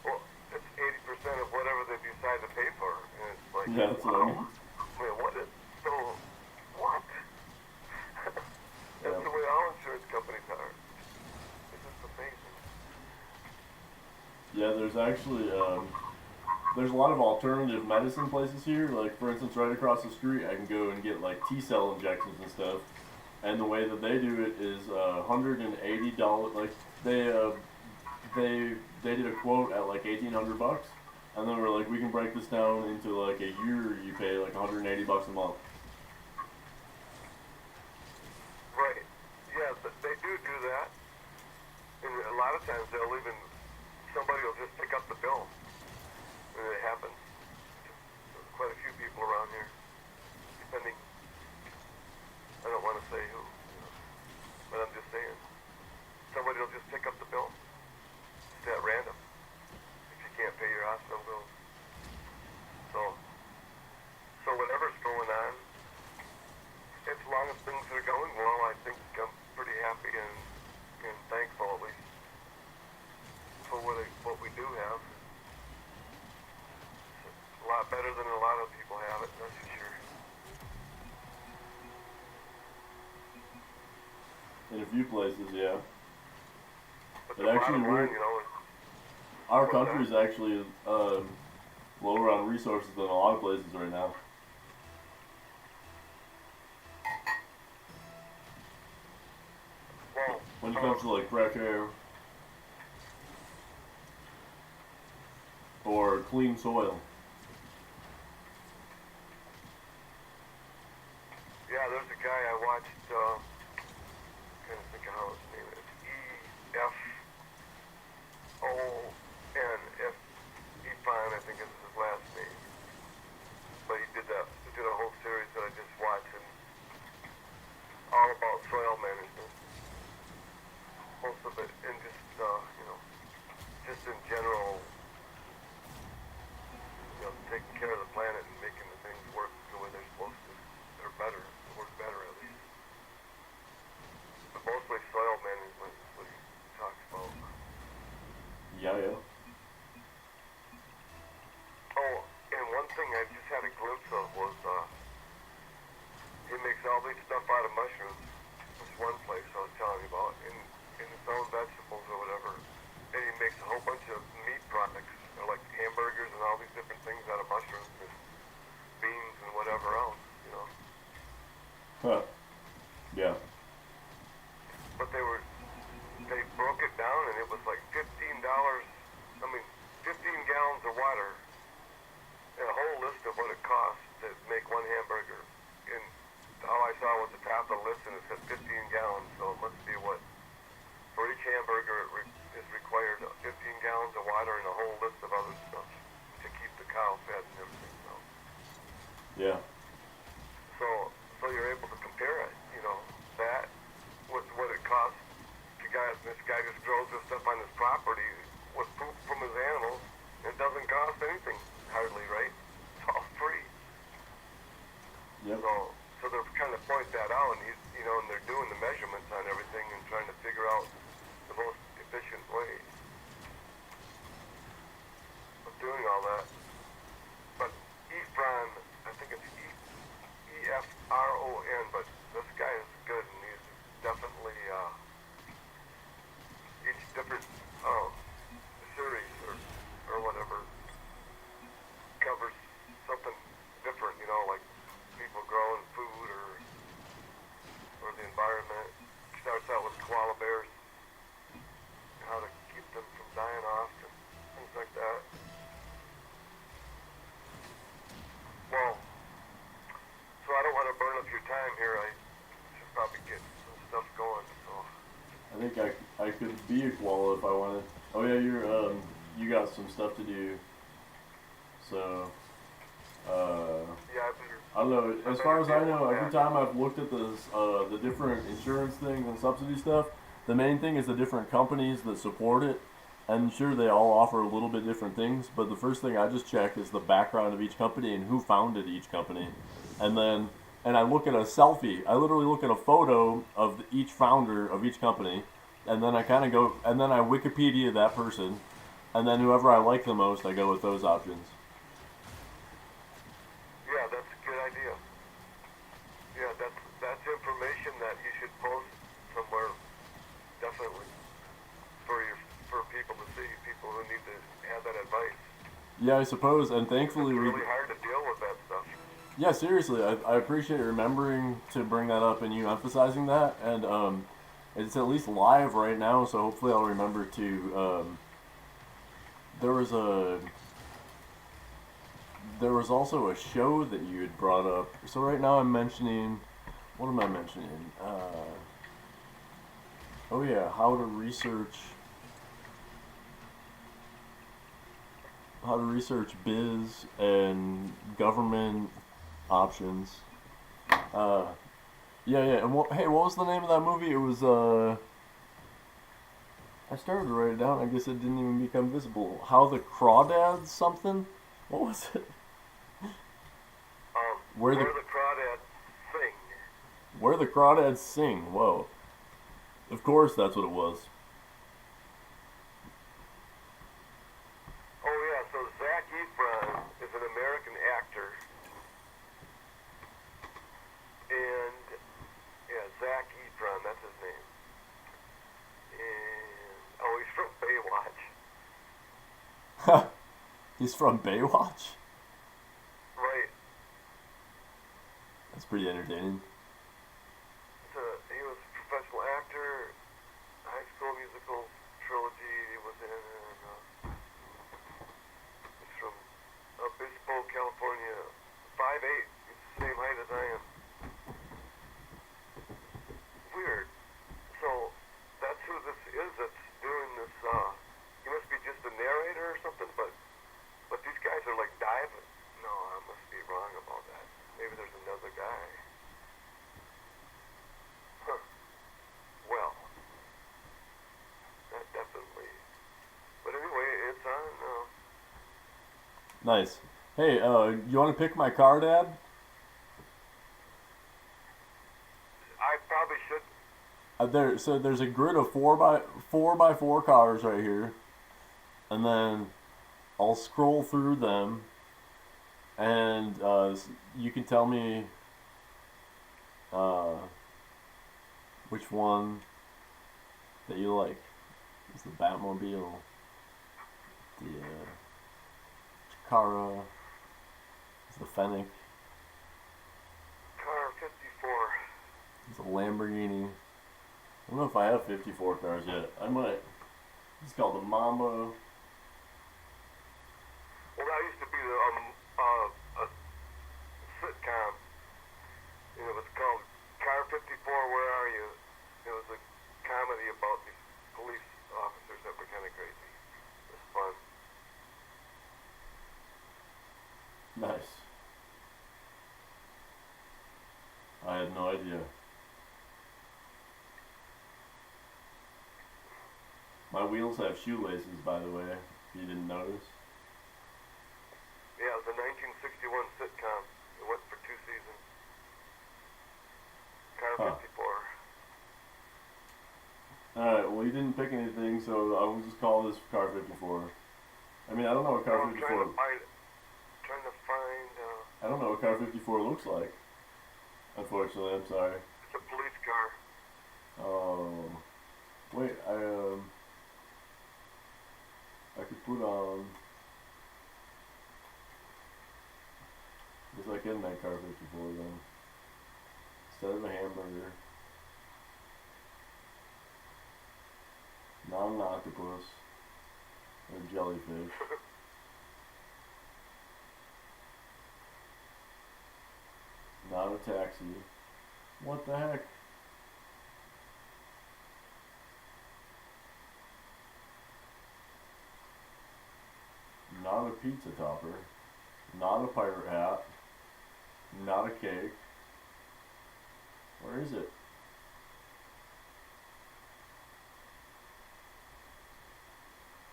well, it's 80% of whatever they decide to pay for, and it's like, Yeah, that's what I mean. I mean, what is so? What? That's Yeah. the way all insurance companies are. It's just amazing. Yeah, there's actually there's a lot of alternative medicine places here. Like for instance, right across the street, I can go and get like T-cell injections and stuff. And the way that they do it is $180. Like they did a quote at like $1,800, and then we're like, we can break this down into like a year. You pay like $180 a month. Right. Yeah, but they do that. And a lot of times they'll even, somebody will just pick up the bill. And it happens to quite a few people around here. Depending, I don't want to say who, you know, but I'm just saying. Somebody will just pick up the bill. It's at random. If you can't pay your hospital bills. So whatever's going on, as long as things are going well, I think I'm pretty happy and thankful at least for what we do have. It's a lot better than a lot of people have it, that's for sure. In a few places, yeah. But It the actually bottom line, works. you know, is Our What's that? country is actually lower on resources than a lot of places right now. well, When it comes to like fresh air or clean soil. yeah, there's a guy I watched, trying to think of how his name is, E-F-O-N-F, Efon, I think is his last name. But he did a whole series that I just watched, and all about soil management. Most of it, and just, you know, just in general, you know, taking care of the planet and making the things work the way they're supposed to, or better, work better at least. But mostly soil management is what he talks about. Yeah, yeah. Oh, and one thing I just had a glimpse of was, he makes all these stuff out of mushrooms. This one place I was telling you about, in his own vegetables or whatever. And he makes a whole bunch of meat products, like hamburgers and all these different things out of mushrooms and beans and whatever else, you know. Huh. Yeah. But they broke it down and it was like $15, 15 gallons of water and a whole list of what it costs to make one hamburger. And all I saw was the top of the list and it said 15 gallons, so it must be what? For each hamburger is required 15 gallons of water and a whole list of other stuff to keep the cow fed and everything, so. Yeah. So you're able to compare it, you know, that with what it costs. This guy just grows this stuff on his property with poop from his animals. It doesn't cost anything, hardly, right? It's all free. Yep. So they're trying to point that out, and you know, and they're doing the measurements on everything and trying to figure out the most efficient way of doing all that. But Efron, I think it's up your time here. I should probably get some stuff going. So. I think I could be a koala if I wanted. Oh yeah, you got some stuff to do. So, Yeah, I don't know. As far as I know, every time I've looked at the different insurance things and subsidy stuff, the main thing is the different companies that support it. And sure, they all offer a little bit different things, but the first thing I just check is the background of each company and who founded each company. And I look at a selfie. I literally look at a photo of each founder of each company, and then I kind of go, and then I Wikipedia that person, and then whoever I like the most, I go with those options. Yeah, that's a good idea. Yeah, that's information that you should post somewhere, definitely, for people to see, people who need to have that advice. Yeah, I suppose, and thankfully It's really hard to deal with that stuff. Yeah, seriously, I appreciate remembering to bring that up and you emphasizing that, and it's at least live right now, so hopefully I'll remember to. There was also a show that you had brought up. So right now I'm mentioning, what am I mentioning? Oh yeah, how to research biz and government options. Yeah, and hey, what was the name of that movie? It was, I started to write it down, I guess it didn't even become visible. How the Crawdads something? What was it? Where the Crawdads sing. Where the Crawdads sing, whoa. Of course that's what it was. Oh yeah, so Zac Efron is an American actor. And, yeah, Zac Efron, that's his name. And, oh, he's from Baywatch. He's from Baywatch? Right. That's pretty entertaining. He was a professional actor, High School Musical trilogy he was in, and he's from Obispo, California, 5'8", he's the same height as I am. Weird. So, that's who this is that's doing this, he must be just a narrator or something, but these guys are like diving. No, I must be wrong about that. Maybe there's another guy. Huh. Well, that definitely. But anyway, it's on. Nice. Hey, you want to pick my car, Dad? I probably should. So there's a grid of 4x4 cars right here, and then I'll scroll through them, and you can tell me which one that you like. It's the Batmobile, the Chikara, it's the Fennec, Car 54. it's a Lamborghini. I don't know if I have 54 cars yet. I might. It's called the Mamba. Well, that used to be a sitcom. And it was called Car 54, Where Are You? It was a comedy about these police officers that were kind of crazy. It was fun. Nice. I had no idea. My wheels have shoelaces, by the way, if you didn't notice. Yeah, it was a 1961 sitcom. It went for 2 seasons. Car 54. Alright, well, you didn't pick anything, so I will just call this Car 54. I mean, I don't know what Car 54... Trying to find... I don't know what Car 54 looks like. Unfortunately, I'm sorry. It's a police car. Oh... Wait, I could put on... Guess I can make Car 54 then. Instead of a hamburger. Not an octopus. Or a jellyfish. Not a taxi. What the heck? Not a pizza topper. Not a pirate hat. Not a cake. Where is it?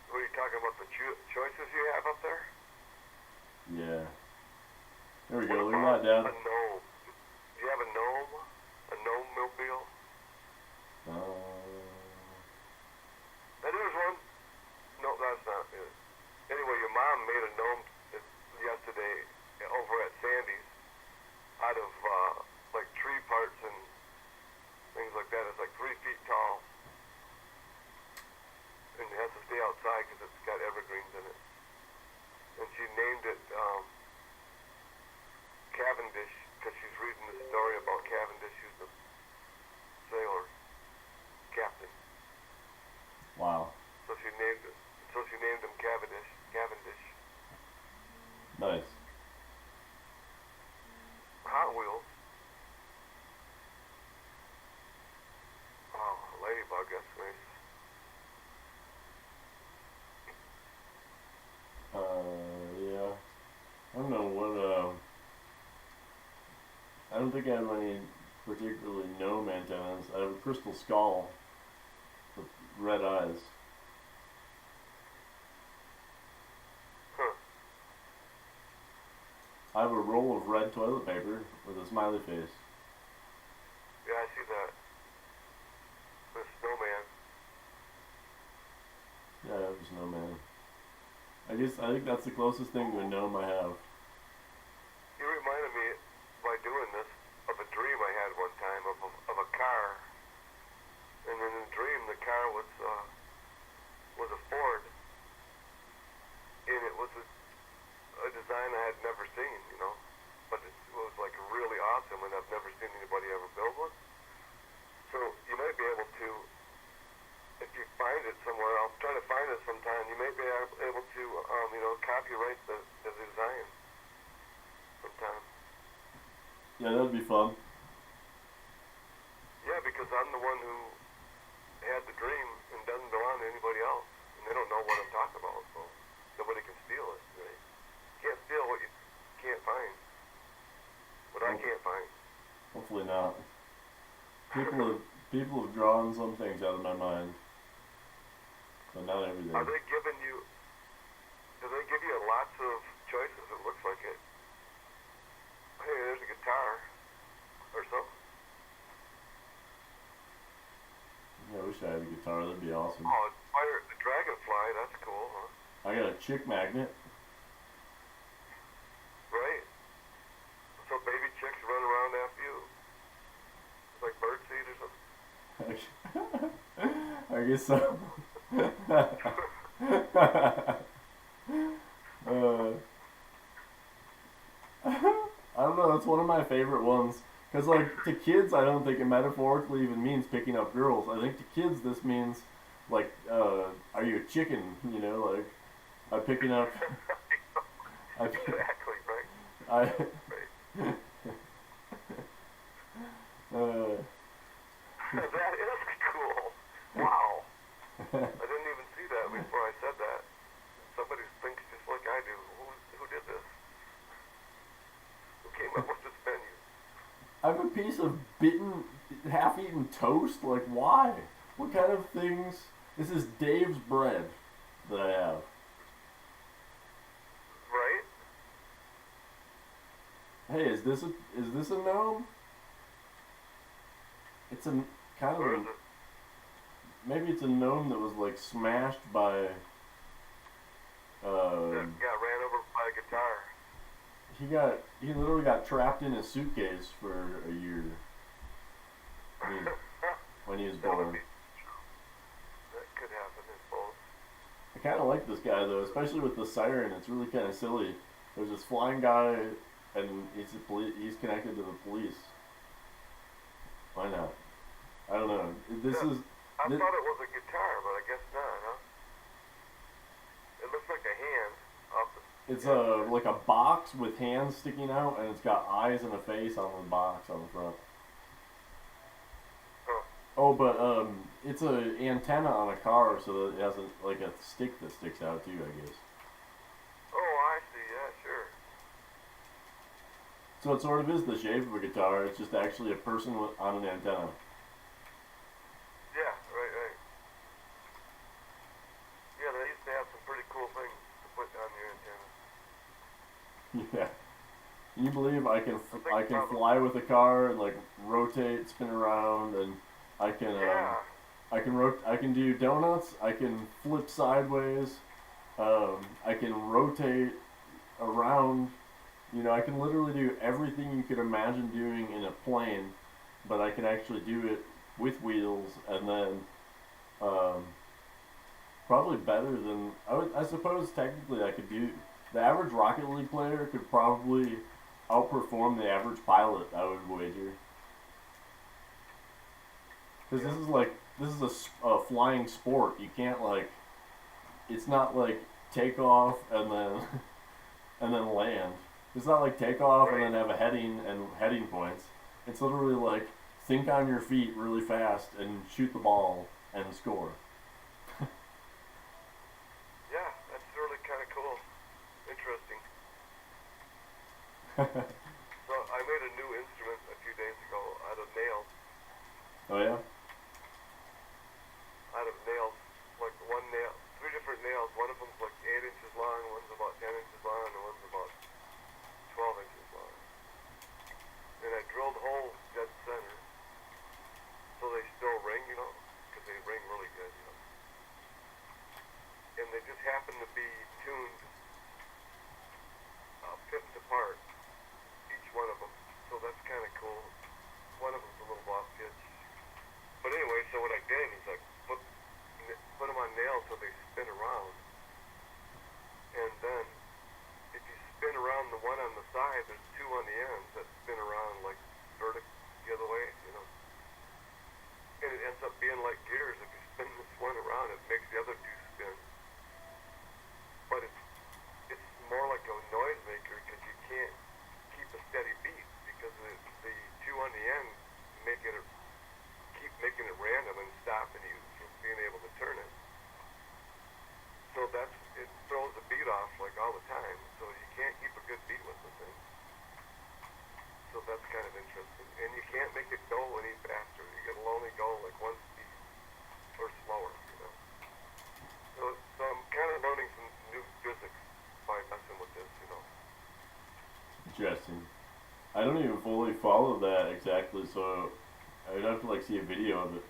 What are you talking about? The choices you have up there? Yeah. There we go. What Look about at that, Dad. a gnome? Do you have a gnome? A gnome mobile? That is one. No, that's not it. Anyway, your mom made a gnome yesterday over at Sandy's out of like tree parts and things like that. It's like 3 feet tall, and it has to stay outside because it's got evergreens in it. And she named it Cavendish because she's reading the story about Cavendish, who's the sailor captain. Wow. So she named it. So she named him Cavendish. Cavendish. Nice. Hot Wheels. Oh, ladybug, that's nice. Yeah. I don't know what, I don't think I have any particularly gnome antennas. I have a crystal skull with red eyes. Huh. I have a roll of red toilet paper with a smiley face. Yeah, I see that. The snowman. Yeah, I have a snowman. I think that's the closest thing to a gnome I have. You reminded me, by doing this, of a dream I had one time of a car. And in the dream, the car was a Ford. And it was a design I had never seen, you know. But it was like really awesome, and I've never seen anybody ever build one. So you might be able to, if you find it somewhere, I'll try to find it sometime. You may be able to, copyright the design sometime. Yeah, that'd be fun. Yeah, because I'm the one who had the dream and doesn't belong to anybody else, and they don't know what I'm talking about, so nobody can steal it. Right? You can't steal what you can't find. What I can't find. Hopefully not. People have drawn some things out of my mind, but not everything. Are they giving you? Do they give you lots of choices? It looks like it. Hey, there's a guitar or something. Yeah, I wish I had a guitar. That'd be awesome. Oh, the dragonfly. That's cool, huh? I got a chick magnet. Right. So baby chicks run around after you. It's like birdseed or something. I guess so. I don't know. That's one of my favorite ones. Cause like to kids, I don't think it metaphorically even means picking up girls. I think to kids this means like, are you a chicken? You know, like I'm picking up. Exactly right. I. That is cool. Wow. I didn't even see that before I said that. Somebody thinks just like I do. Who did this? Who came up with this menu? I have a piece of bitten, half-eaten toast. Like, why? What kind of things? This is Dave's bread that I have. Right? Hey, is this a gnome? It's a kind of Where a, is it? maybe it's a gnome that was like smashed by. That got ran over by a guitar. He literally got trapped in a suitcase for a year when he was That would born. be true. That could happen, I suppose. I kind of like this guy though, especially with the siren. It's really kind of silly. There's this flying guy, and he's connected to the police. Why not? I don't know. I thought it was a guitar, but I guess not, huh? It looks like a hand off the... It's like a box with hands sticking out, and it's got eyes and a face on the box on the front. Oh, but it's a antenna on a car, so that it has like a stick that sticks out too, I guess. Oh, I see. Yeah, sure. So it sort of is the shape of a guitar. It's just actually a person on an antenna. Yeah, right, right. Yeah, they used to have some pretty cool things to put on your antenna. Yeah. Can you believe I can I think I can probably. fly with a car and like rotate, spin around, and I can Yeah. I can do donuts. I can flip sideways. I can rotate around. You know, I can literally do everything you could imagine doing in a plane, but I can actually do it with wheels, and then um, probably better than I suppose technically I could do. The average Rocket League player could probably outperform the average pilot. I would wager, because Yeah. this is a flying sport. You can't like it's not like take off and then and then land. It's not like take off and Right. then have a heading and heading points. It's literally like think on your feet really fast and shoot the ball and score. Yeah, that's really kind of cool. Interesting. So I made a new instrument a few days ago out of nails. Oh yeah? Out of nails. Like one nail, three different nails. One of them's like 8 inches long, one's about 10 inches long, and one's about 12 inches long. And I drilled holes dead center, so they still ring, you know, because they ring really good, you know. And they just happen to be tuned fifth apart, each one of them. So that's kind of cool. One of them's a little off pitch. But anyway, so what I did is I put them on nails so they spin around. And then if you spin around the one on the side, there's two on the ends that spin around like vertic the other way, you know. And it ends up being like gears. If you spin this one around, it makes the other two spin. But it's more like a noise maker because you can't keep a steady beat because the two on the end keep making it random and stopping you from being able to turn it. So it throws the beat off like all the time. So you can't keep a good beat with the thing. So that's kind of interesting. And you can't make it go any faster. It'll only go like one speed or slower, you know. So I'm kind of learning some new physics by messing with this, you know. Interesting. I don't even fully follow that exactly, so I would have to like see a video of it.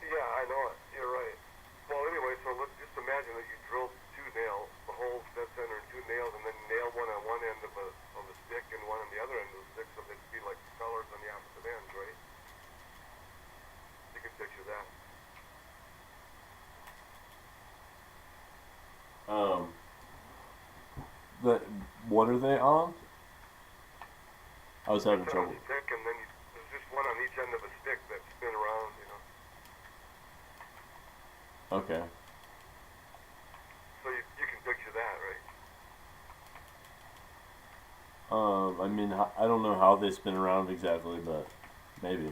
Yeah, I know it. You're right. Well, anyway, so let's just imagine that you drill two nails, the holes dead center and two nails, and then nail one on one end of a stick and one on the other end of the stick, so they'd be like colors on the opposite ends, right? You can picture that. Um, the what are they on? I was having It's on trouble. a stick, and then there's just one on each end of a stick that spin around, you know. Okay. So you can picture that, right? I mean, I don't know how they spin around exactly, but maybe.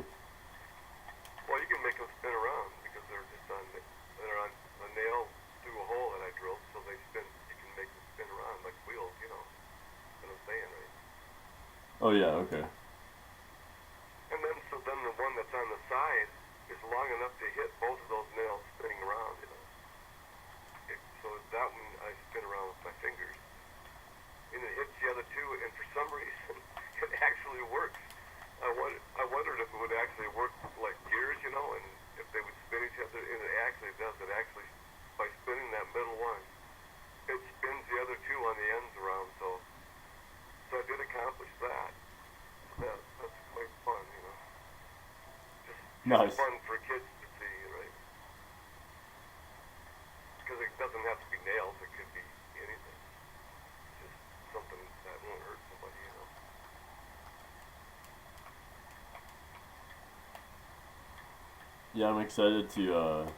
Well, you can make them spin around because they're on a nail through a hole that I drilled, so they spin. You can make them spin around like wheels, you know. What I'm saying, right? Oh yeah, okay. And then the one that's on the side is long enough to hit both of those nails spinning around, you know. So that one I spin around with my fingers, and it hits the other two, and for some reason it actually works. I wondered if it would actually work like gears, you know, and if they would spin each other, and it actually does. It actually, by spinning that middle one, it spins the other two on the ends around, so I did accomplish that. That's quite fun, you know. Just Nice. fun for kids to see, right? Because it doesn't have to be nails, it could be anything. Just something that won't hurt somebody, you know. Yeah, I'm excited to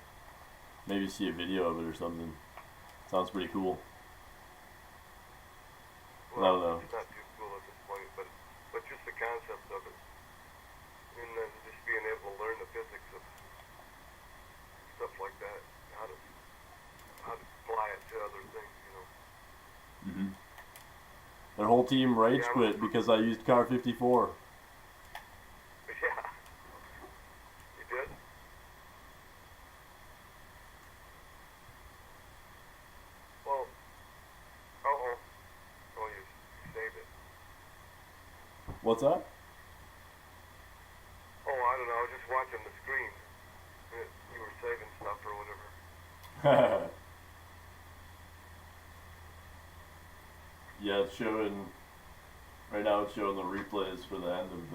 maybe see a video of it or something. Sounds pretty cool. I don't know. It's not too cool at this point, but just the concept of it. And then just being able to learn the physics of stuff like that, how to apply it to other things, you know. Mm-hmm. Their whole team rage Yeah, quit because I used car 54. Yeah. You did? Well, uh-oh. Oh, you saved it. What's that? Oh, I don't know. I was just watching the screen. You were saving stuff or whatever. Yeah, it's showing. Right now, it's showing the replays for the end of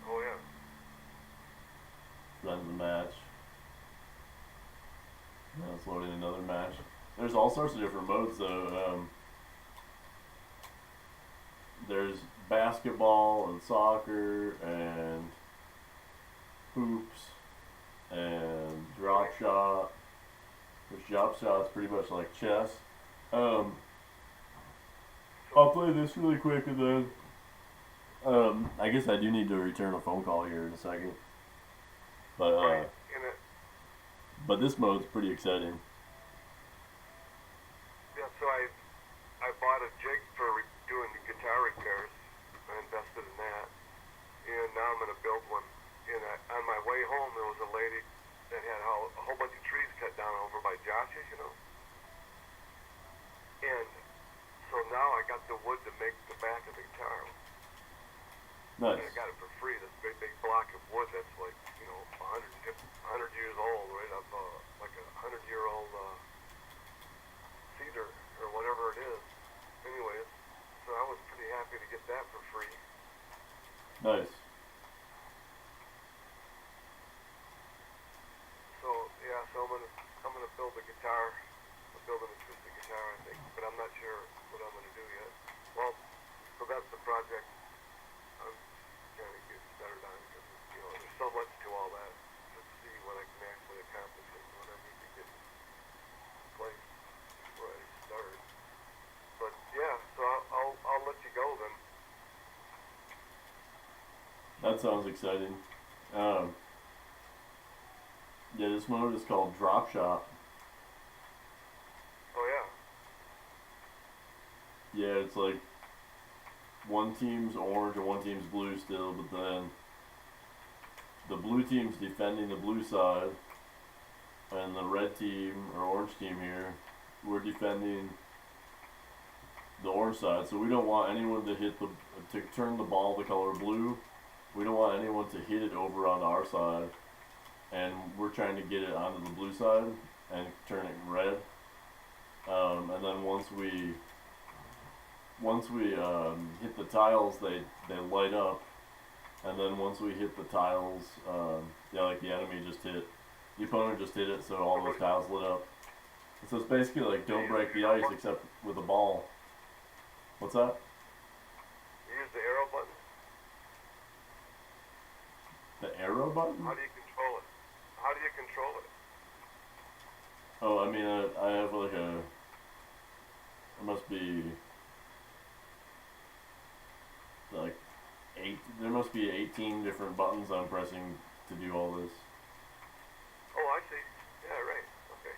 Oh, yeah. the match. Now it's loading another match. There's all sorts of different modes though. There's basketball and soccer and hoops and drop shot. Which drop shot's pretty much like chess. I'll play this really quick and then I guess I do need to return a phone call here in a second. But Right. In it. but this mode's pretty exciting. Yeah, so I bought a jig for doing the guitar repairs. I invested in that. And now I'm going to build one. And on my way home, there was a lady that had a whole bunch of trees cut down over by Josh's, you know. And so now I got the wood to make the back of the guitar. Nice. And I got it for free. This big block of wood that's like, you know, 100 years old, right? Of like a 100-year-old cedar or whatever it is. Anyways, so I was pretty happy to get that for free. Nice. So yeah, so I'm gonna build a guitar. I'm building an acoustic guitar, I think, but I'm not sure what I'm gonna do yet. Well, so that's the project I'm trying to get started on because you know there's so much to all that. Let's see what I can actually accomplish and what I need to get in place before I start. But yeah, so I'll let you go then. That sounds exciting. Yeah, this mode is called Drop Shot. Oh yeah. Yeah, it's like one team's orange and one team's blue still, but then the blue team's defending the blue side, and the red team or orange team here, we're defending the orange side. So we don't want anyone to turn the ball the color blue. We don't want anyone to hit it over on our side, and we're trying to get it onto the blue side and turn it red. And then once we hit the tiles, they light up, and then once we hit the tiles, yeah, like the enemy just hit, the opponent just hit it, so all those tiles lit up. And so it's basically like don't break the ice except with a ball. What's that? You use the arrow button. The arrow button? How do you control it? How do you control it? Oh, I mean, I have like it must be like there must be 18 different buttons I'm pressing to do all this. Oh, I see. Yeah, right. Okay.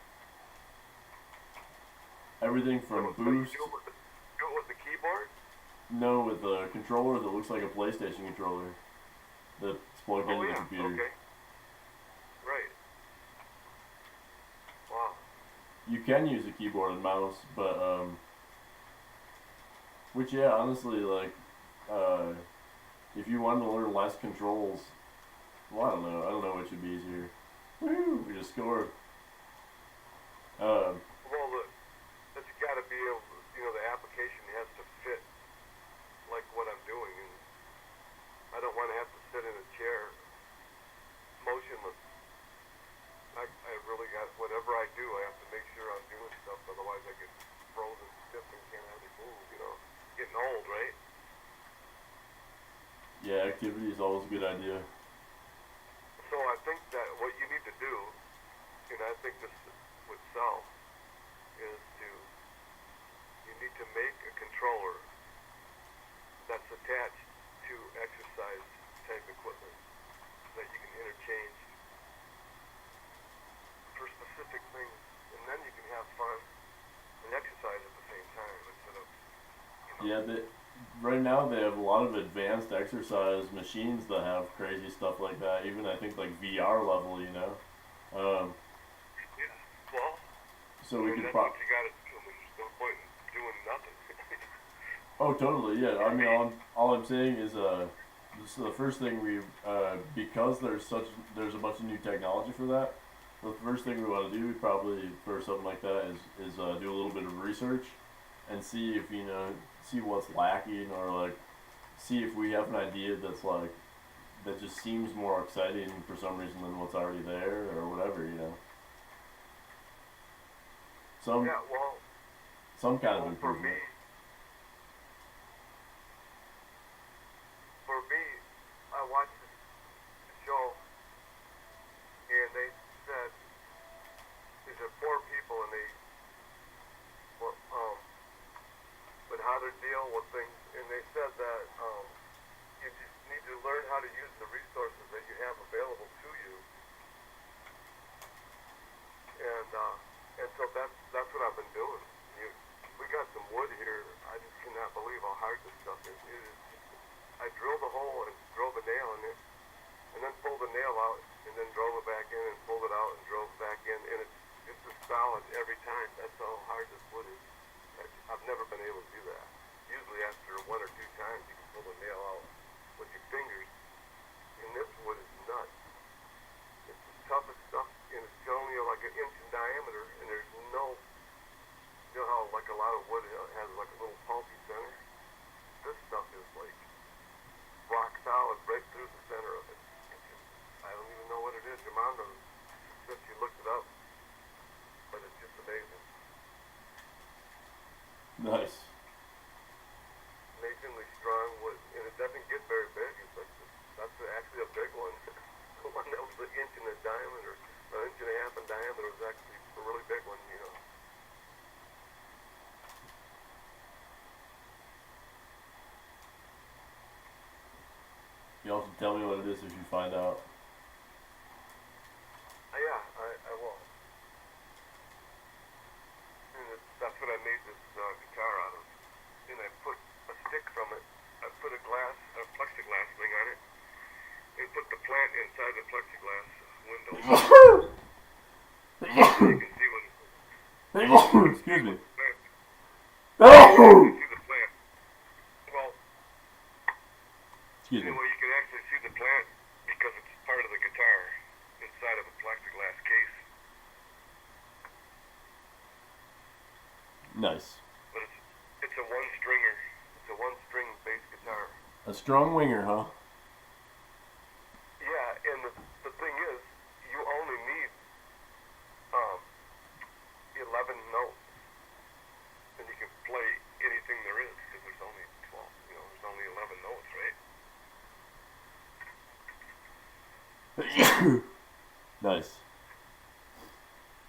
Everything So from you boost. do it with the keyboard? No, with a controller that looks like a PlayStation controller that's plugged into the computer. Okay. Right. Wow. You can use a keyboard and mouse, but which yeah, honestly, like if you wanted to learn less controls, well, I don't know what should be easier. Woo! We just scored. Well, it's got to be able to, you know, the application has to fit like what I'm doing, and I don't want to have to sit in a chair motionless. I really got, whatever I do, I have to make sure I'm doing stuff, otherwise I get frozen stiff and can't hardly move, you know. Getting old, right? Yeah, activity is always a good idea. So I think that what you need to do, and I think this would sell, is you need to make a controller that's attached to exercise type equipment. Yeah, right now they have a lot of advanced exercise machines that have crazy stuff like that. Even I think like VR level, you know. Um, Yeah. Well, so I we mean, could that's pro. what you got to do. There's no point in doing nothing. Oh, totally. Yeah. I mean, all I'm saying is this is the first thing we because there's a bunch of new technology for that. The first thing we want to do probably for something like that is do a little bit of research and see if see what's lacking or like see if we have an idea that's like that just seems more exciting for some reason than what's already there or whatever, you know. Some Yeah. Well, some kind of for me, improvement. I watched this show, and they said these are poor people, and they well, but how to deal with things, and they said that you just need to learn how to use the resources that you have available to you, and so that's what I've been doing. We got some wood here. I just cannot believe how hard this stuff is. I drilled a hole and drove a nail in it, and then pulled the nail out, and then drove it back in, and pulled it out, and drove it back in, and it's just as solid every time. That's how hard this wood is. I've never been able to do that. Usually after one or two times, you can pull the nail out with your fingers, and this wood is nuts. It's the toughest stuff, and it's only like an inch in diameter, and there's no, you know how like a lot of wood has like a little pulpy center? This stuff is like rock solid right through the center of it. It's just, I don't even know what it is. Your mom knows. She said she looked it up, but it's just amazing. Nice. Amazingly strong wood, and it doesn't get very big. It's like that's actually a big one. The one that was an inch in diameter, an inch and a half in diameter, was actually a really big one. You know. You also tell me what it is if you find out. Yeah, I will. And that's what I made this guitar out of. And I put a stick from it. I put a plexiglass thing on it, and put the plant inside the plexiglass window. So you can see what. Excuse me. You see the plant. Well, Excuse me. anyway, you can actually see the plant because it's part of the guitar inside of a plexiglass case. Nice. But it's a one stringer. It's a one string bass guitar. A strong winger, huh? Yeah, and the thing is, you only need 11 notes, and you can play anything there is because there's only 12. You know, there's only 11 notes, right? Nice.